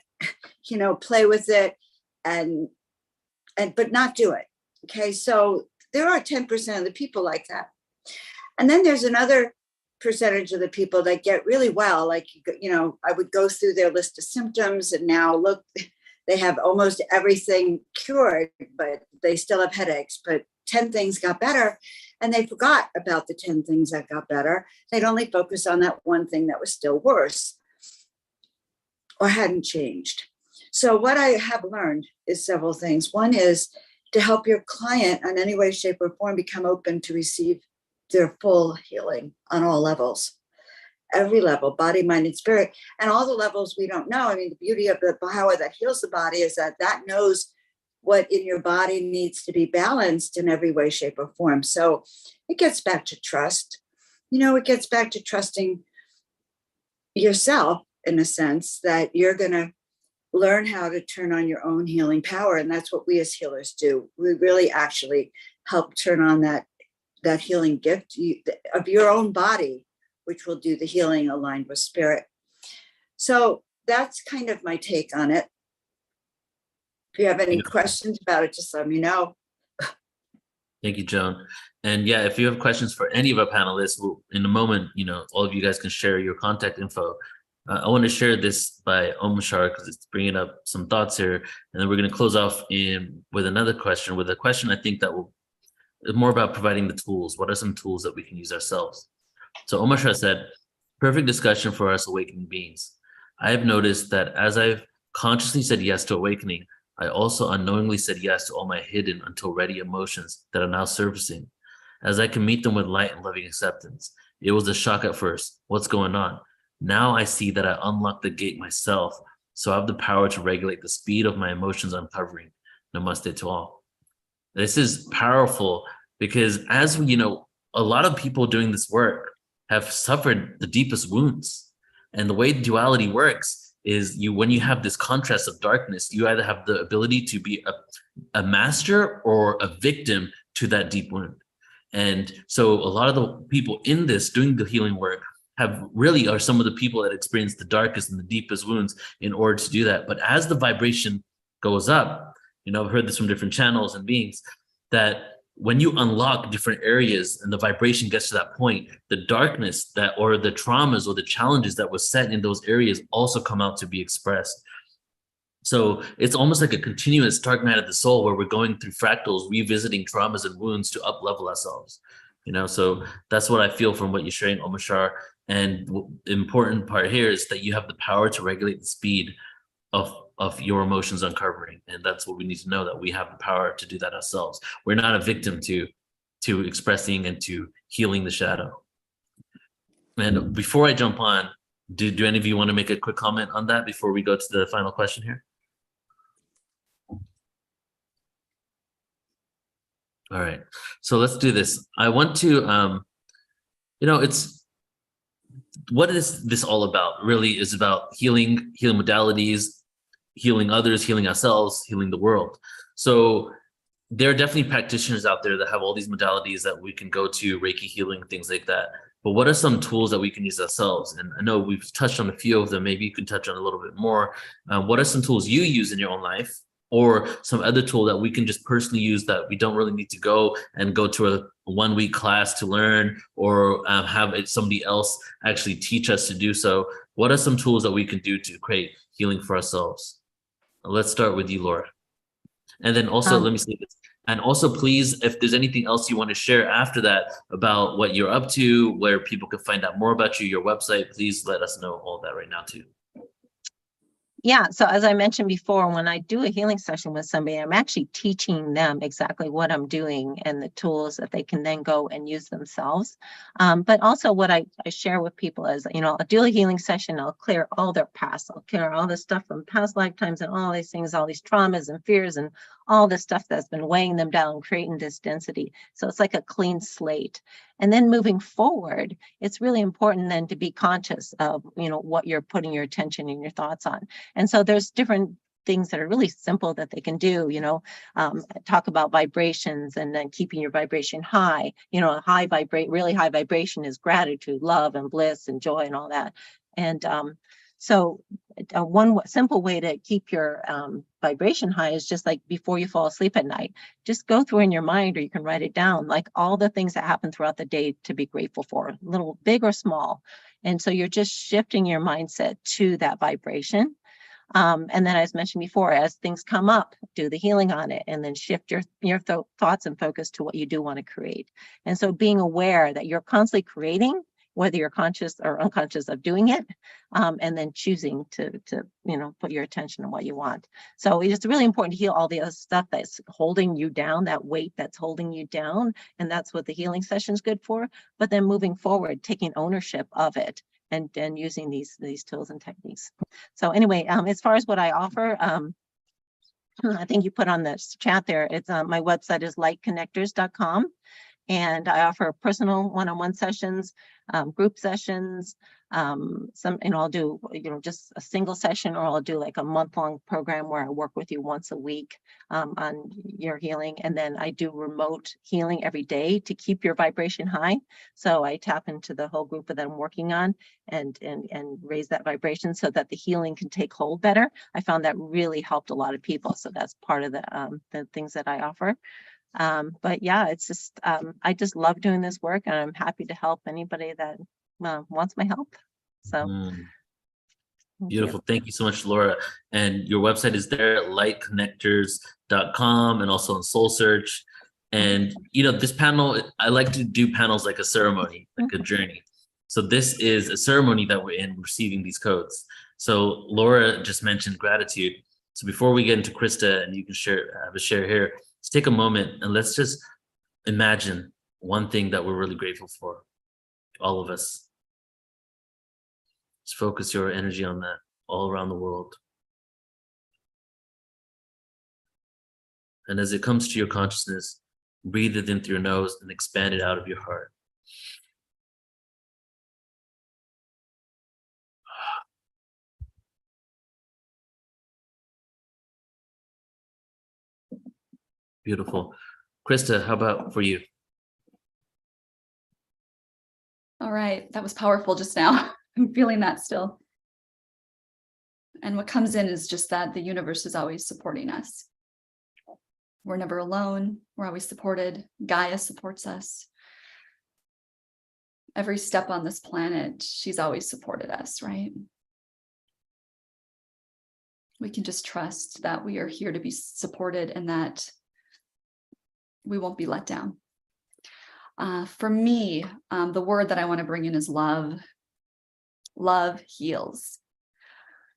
play with it, but not do it. Okay, so there are 10% of the people like that. And then there's another percentage of the people that get really well. Like, I would go through their list of symptoms, and now look, they have almost everything cured, but they still have headaches, but 10 things got better, and they forgot about the 10 things that got better. They'd only focus on that one thing that was still worse or hadn't changed. So what I have learned is several things. One is to help your client in any way, shape, or form become open to receive their full healing on all levels. every level, body, mind, and spirit, and all the levels we don't know. I mean, the beauty of the power that heals the body is that that knows what in your body needs to be balanced in every way, shape, or form. So it gets back to trust. It gets back to trusting yourself in a sense that you're going to learn how to turn on your own healing power. And that's what we as healers do. We really actually help turn on that healing gift of your own body, which will do the healing aligned with spirit. So that's kind of my take on it. If you have any questions about it, just let me know. Thank you, Joan. And yeah, if you have questions for any of our panelists, in a moment, all of you guys can share your contact info. I want to share this by Omashar because it's bringing up some thoughts here. And then we're going to close off with another question, with a question I think that will more about providing the tools. What are some tools that we can use ourselves? So Omashar said, perfect discussion for us awakening beings. I have noticed that as I've consciously said yes to awakening, I also unknowingly said yes to all my hidden until ready emotions that are now surfacing. As I can meet them with light and loving acceptance, it was a shock at first. What's going on? Now I see that I unlocked the gate myself, so I have the power to regulate the speed of my emotions uncovering. Namaste to all. This is powerful because as we, a lot of people doing this work have suffered the deepest wounds. And the way duality works is when you have this contrast of darkness, you either have the ability to be a master or a victim to that deep wound. And so a lot of the people in this doing the healing work are some of the people that experience the darkest and the deepest wounds in order to do that. But as the vibration goes up, I've heard this from different channels and beings, that when you unlock different areas and the vibration gets to that point, the darkness or the traumas or the challenges that was set in those areas also come out to be expressed. So it's almost like a continuous dark night of the soul where we're going through fractals, revisiting traumas and wounds to up-level ourselves. So that's what I feel from what you're sharing, Omashar. And the important part here is that you have the power to regulate the speed of your emotions uncovering. And that's what we need to know, that we have the power to do that ourselves. We're not a victim to expressing and to healing the shadow. And before I jump on, do any of you want to make a quick comment on that before we go to the final question here? All right, so let's do this. I want to, what is this all about? Really is about healing modalities, healing others, healing ourselves, healing the world. So there are definitely practitioners out there that have all these modalities that we can go to, Reiki healing, things like that. But what are some tools that we can use ourselves? And I know we've touched on a few of them. Maybe you can touch on a little bit more. What are some tools you use in your own life, or some other tool that we can just personally use that we don't really need to go to a 1 week class to learn, or have somebody else actually teach us to do so? What are some tools that we can do to create healing for ourselves? Let's start with you, Laura. And then also, let me say this. And also, please, if there's anything else you want to share after that about what you're up to, where people can find out more about you, your website, please let us know all that right now too. Yeah, so as I mentioned before, when I do a healing session with somebody, I'm actually teaching them exactly what I'm doing and the tools that they can then go and use themselves. But also what I share with people is, I'll do a healing session, I'll clear all their past, I'll clear all the stuff from past lifetimes and all these things, all these traumas and fears and all the stuff that's been weighing them down, creating this density. So it's like a clean slate. And then moving forward, it's really important then to be conscious of, what you're putting your attention and your thoughts on. And so there's different things that are really simple that they can do, talk about vibrations and then keeping your vibration high. Really high vibration is gratitude, love, and bliss and joy and all that. And so one simple way to keep your vibration high is just like before you fall asleep at night, just go through in your mind, or you can write it down, like all the things that happen throughout the day to be grateful for, little, big or small. And so you're just shifting your mindset to that vibration. And then, as mentioned before, as things come up, do the healing on it, and then shift your thoughts and focus to what you do want to create. And so being aware that you're constantly creating, whether you're conscious or unconscious of doing it, and then choosing to put your attention on what you want. So it's really important to heal all the other stuff that's holding you down, that weight that's holding you down. And that's what the healing session is good for. But then moving forward, taking ownership of it and using these tools and techniques. So anyway, as far as what I offer, I think you put on the chat there, it's my website is lightconnectors.com. And I offer personal one-on-one sessions, group sessions, I'll do, just a single session, or I'll do like a month-long program where I work with you once a week on your healing. And then I do remote healing every day to keep your vibration high. So I tap into the whole group that I'm working on and raise that vibration so that the healing can take hold better. I found that really helped a lot of people. So that's part of the things that I offer. But yeah, it's just, I just love doing this work, and I'm happy to help anybody that wants my help. So beautiful. Thank you so much, Laura. And your website is there, lightconnectors.com, and also on Soul Search. And, this panel, I like to do panels like a ceremony, like a journey. So this is a ceremony that we're in, receiving these codes. So Laura just mentioned gratitude. So before we get into Crista, and you can have a share here, let's take a moment and let's just imagine one thing that we're really grateful for, all of us. Just focus your energy on that all around the world. And as it comes to your consciousness, breathe it in through your nose and expand it out of your heart. Beautiful. Crista, how about for you? All right, that was powerful just now. I'm feeling that still. And what comes in is just that the universe is always supporting us. We're never alone. We're always supported. Gaia supports us. Every step on this planet, she's always supported us, right? We can just trust that we are here to be supported and that we won't be let down. For me, the word that I want to bring in is love. Love heals.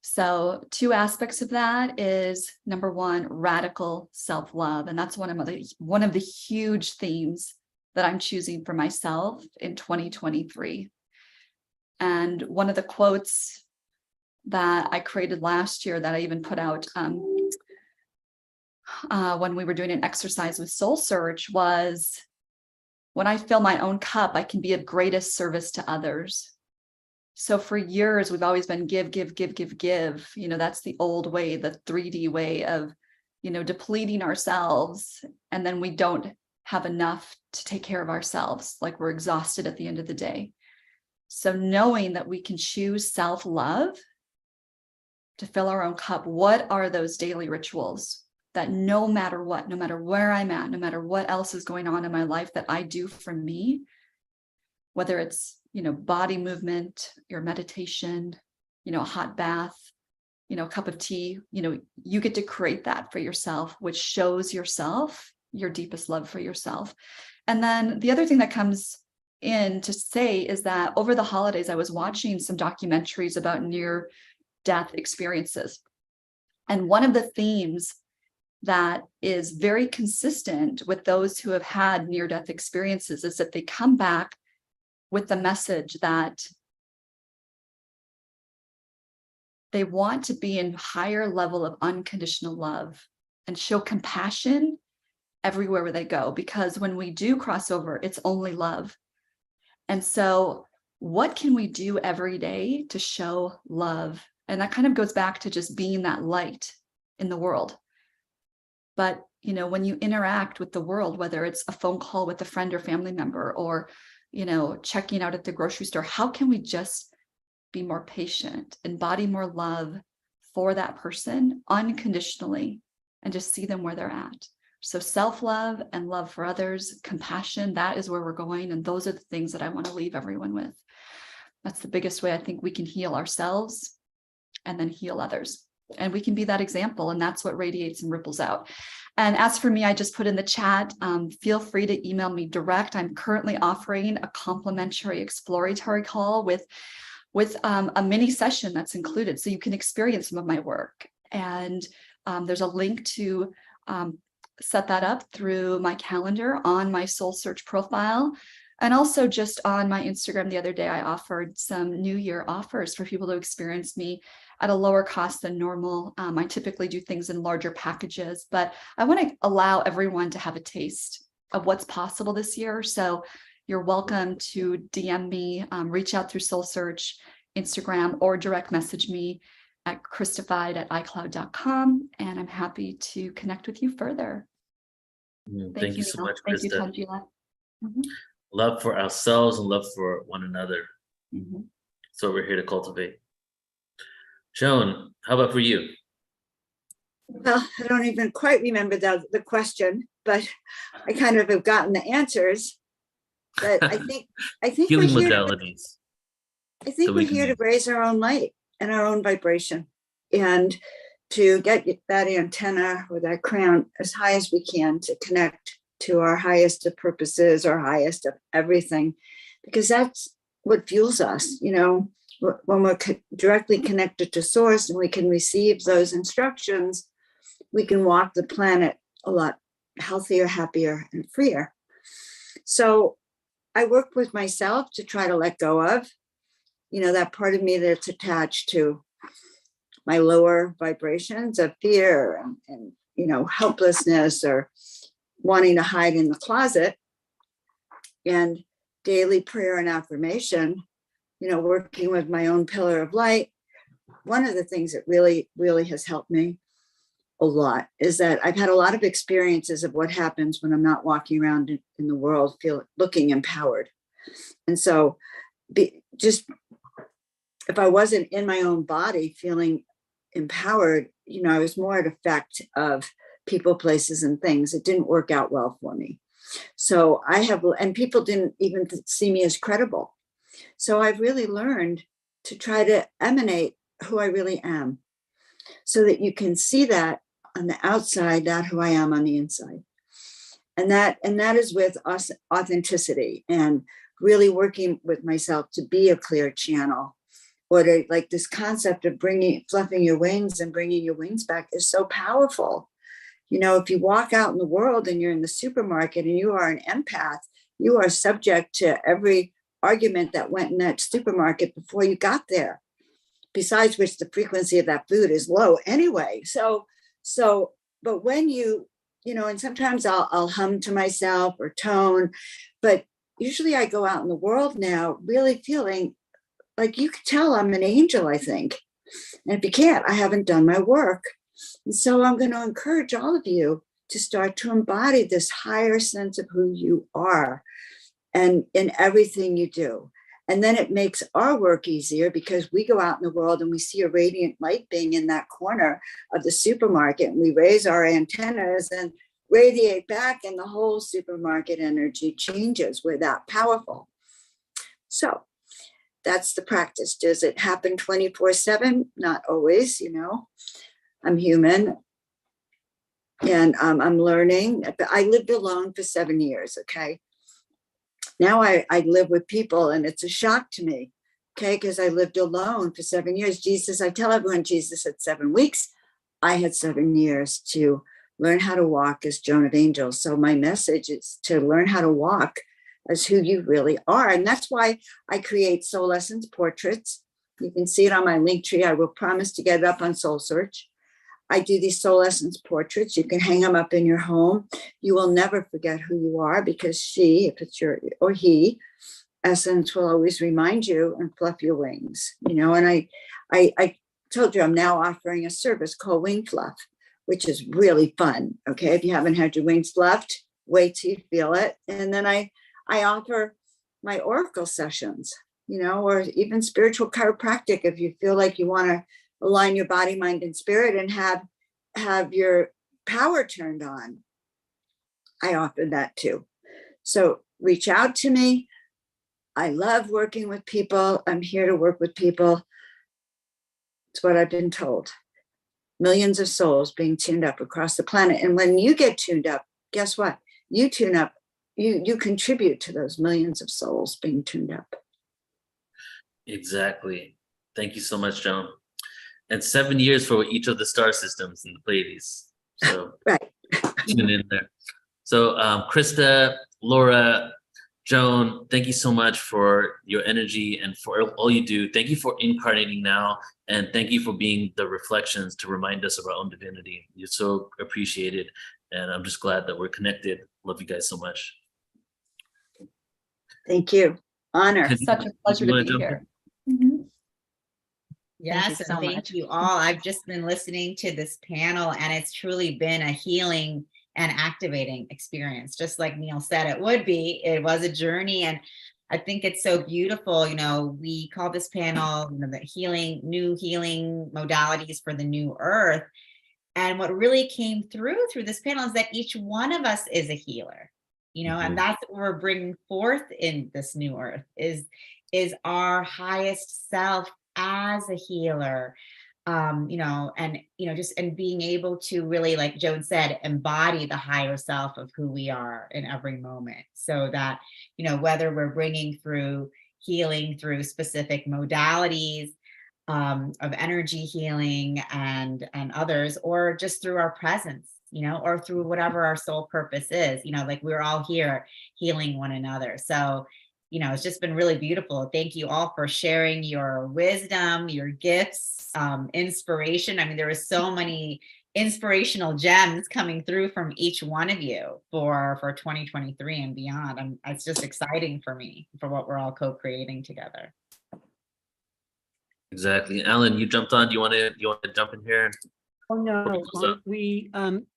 So 2 aspects of that is, number 1, radical self-love. And that's one of the huge themes that I'm choosing for myself in 2023. And one of the quotes that I created last year that I even put out when we were doing an exercise with Soul Search was, when I fill my own cup, I can be of greatest service to others. So for years, we've always been give. That's the old way, the 3D way of, depleting ourselves. And then we don't have enough to take care of ourselves. Like, we're exhausted at the end of the day. So knowing that we can choose self-love to fill our own cup, what are those daily rituals that no matter what, no matter where I'm at, no matter what else is going on in my life, that I do for me, whether it's, body movement, your meditation, a hot bath, a cup of tea, you get to create that for yourself, which shows yourself your deepest love for yourself. And then the other thing that comes in to say is that over the holidays, I was watching some documentaries about near-death experiences. And one of the themes that is very consistent with those who have had near-death experiences is that they come back with the message that they want to be in higher level of unconditional love and show compassion everywhere where they go, because when we do cross over, it's only love. And so what can we do every day to show love? And that kind of goes back to just being that light in the world. But, when you interact with the world, whether it's a phone call with a friend or family member, or, checking out at the grocery store, how can we just be more patient, embody more love for that person unconditionally, and just see them where they're at? So self-love and love for others, compassion, that is where we're going. And those are the things that I want to leave everyone with. That's the biggest way I think we can heal ourselves and then heal others. And we can be that example, and that's what radiates and ripples out. And as for me, I just put in the chat, feel free to email me direct. I'm currently offering a complimentary exploratory call with a mini session that's included, so you can experience some of my work. And there's a link to set that up through my calendar on my Soul Search profile. And also just on my Instagram the other day, I offered some New Year offers for people to experience me at a lower cost than normal. I typically do things in larger packages, but I want to allow everyone to have a taste of what's possible this year. So you're welcome to DM me, reach out through Soul Search, Instagram, or direct message me at christified@icloud.com. And I'm happy to connect with you further. Thank you so Neil. much, Thank you, Crista. Tanjila. Mhm. Love for ourselves and love for one another. Mhm. So we're here to cultivate. Joan, how about for you? Well, I don't even quite remember the question, but I kind of have gotten the answers. But I think Healing we're here modalities. I think that we we're can here to use. raise our own light and our own vibration, and to get that antenna or that crown as high as we can to connect to our highest of purposes, our highest of everything, because that's what fuels us. You know, when we're directly connected to source and we can receive those instructions, we can walk the planet a lot healthier, happier, and freer. So I work with myself to try to let go of, you know, that part of me that's attached to my lower vibrations of fear and you know, helplessness or wanting to hide in the closet. And daily prayer and affirmation, you know, working with my own pillar of light. One of the things that really, really has helped me a lot is that I've had a lot of experiences of what happens when I'm not walking around in the world looking empowered. And so just if I wasn't in my own body feeling empowered, you know, I was more an effect of people, places, and things. It didn't work out well for me. So and people didn't even see me as credible. So I've really learned to try to emanate who I really am so that you can see that on the outside, not who I am on the inside. And that is with authenticity and really working with myself to be a clear channel. Or to, like, this concept of fluffing your wings and bringing your wings back is so powerful. You know, if you walk out in the world and you're in the supermarket and you are an empath, you are subject to every argument that went in that supermarket before you got there. Besides which, the frequency of that food is low anyway. So, but when you know, and sometimes I'll hum to myself or tone, but usually I go out in the world now really feeling like, you could tell I'm an angel, I think. And if you can't, I haven't done my work. And so I'm going to encourage all of you to start to embody this higher sense of who you are and in everything you do. And then it makes our work easier because we go out in the world and we see a radiant light being in that corner of the supermarket, and we raise our antennas and radiate back, and the whole supermarket energy changes. We're that powerful. So that's the practice. Does it happen 24/7? Not always, you know. I'm human and I'm learning. I lived alone for 7 years, okay? Now I live with people and it's a shock to me, okay? Because I lived alone for 7 years. I tell everyone Jesus had 7 weeks. I had 7 years to learn how to walk as Joan of Angels. So my message is to learn how to walk as who you really are. And that's why I create Soul Essence portraits. You can see it on my link tree. I will promise to get it up on Soul Search. I do these Soul Essence portraits. You can hang them up in your home. You will never forget who you are, because she, if it's your or he, essence will always remind you and fluff your wings. You know, and I told you I'm now offering a service called Wing Fluff, which is really fun. Okay, if you haven't had your wings fluffed, wait till you feel it. And then I offer my oracle sessions, you know, or even spiritual chiropractic if you feel like you want to align your body, mind, and spirit and have your power turned on. I offer that too. So reach out to me. I love working with people. I'm here to work with people. It's what I've been told. Millions of souls being tuned up across the planet. And when you get tuned up, guess what? You tune up. You contribute to those millions of souls being tuned up. Exactly. Thank you so much, Joan. And 7 years for each of the star systems in the Pleiades. So Right. tune in there. So Crista, Laura, Joan, thank you so much for your energy and for all you do. Thank you for incarnating now, and thank you for being the reflections to remind us of our own divinity. You're so appreciated, and I'm just glad that we're connected. Love you guys so much. Thank you. Honor. Such a pleasure You to wanna be jump here. Yes, so and thank much. you all. I've just been listening to this panel, and it's truly been a healing and activating experience. Just like Neil said, it would be. It was a journey, and I think it's so beautiful. You know, we call this panel, you know, the new healing modalities for the new earth. And what really came through this panel is that each one of us is a healer, you know, and that's what we're bringing forth in this new earth is our highest self as a healer. You know, and, you know, just, and being able to really, like Joan said, embody the higher self of who we are in every moment, so that, you know, whether we're bringing through healing through specific modalities of energy healing and others, or just through our presence, you know, or through whatever our soul purpose is, you know, like we're all here healing one another. So, you know, it's just been really beautiful. Thank you all for sharing your wisdom, your gifts, inspiration. I mean, there were so many inspirational gems coming through from each one of you for 2023 and beyond. It's just exciting for me, for what we're all co-creating together. Exactly. Alan, you jumped on. Do you want to jump in here? Oh, no, close up?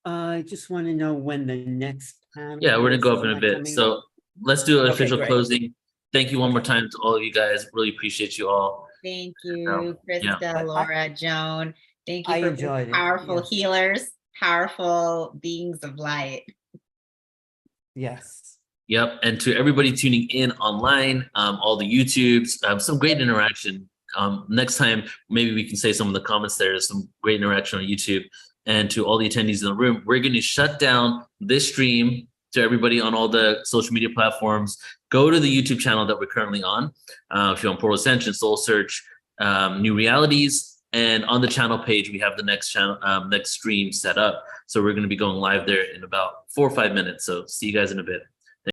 I just want to know when the next panel. Yeah, we're gonna go is. up in a Am I bit. coming So up? let's do an Okay, official great. closing. Thank you one more time to all of you guys. Really appreciate you all. Thank you, Krista, I- Laura, Joan. Thank you I for being enjoyed it, powerful yes. healers, powerful beings of light. Yes. Yep. And to everybody tuning in online, all the YouTubes, some great interaction. Next time, maybe we can say some of the comments there. There's some great interaction on YouTube. And to all the attendees in the room, we're going to shut down this stream to everybody on all the social media platforms. Go to the YouTube channel that we're currently on. If you're on Portal Ascension, Soul Search, New Realities, and on the channel page, we have the next channel, next stream set up. So we're going to be going live there in about 4 or 5 minutes. So see you guys in a bit.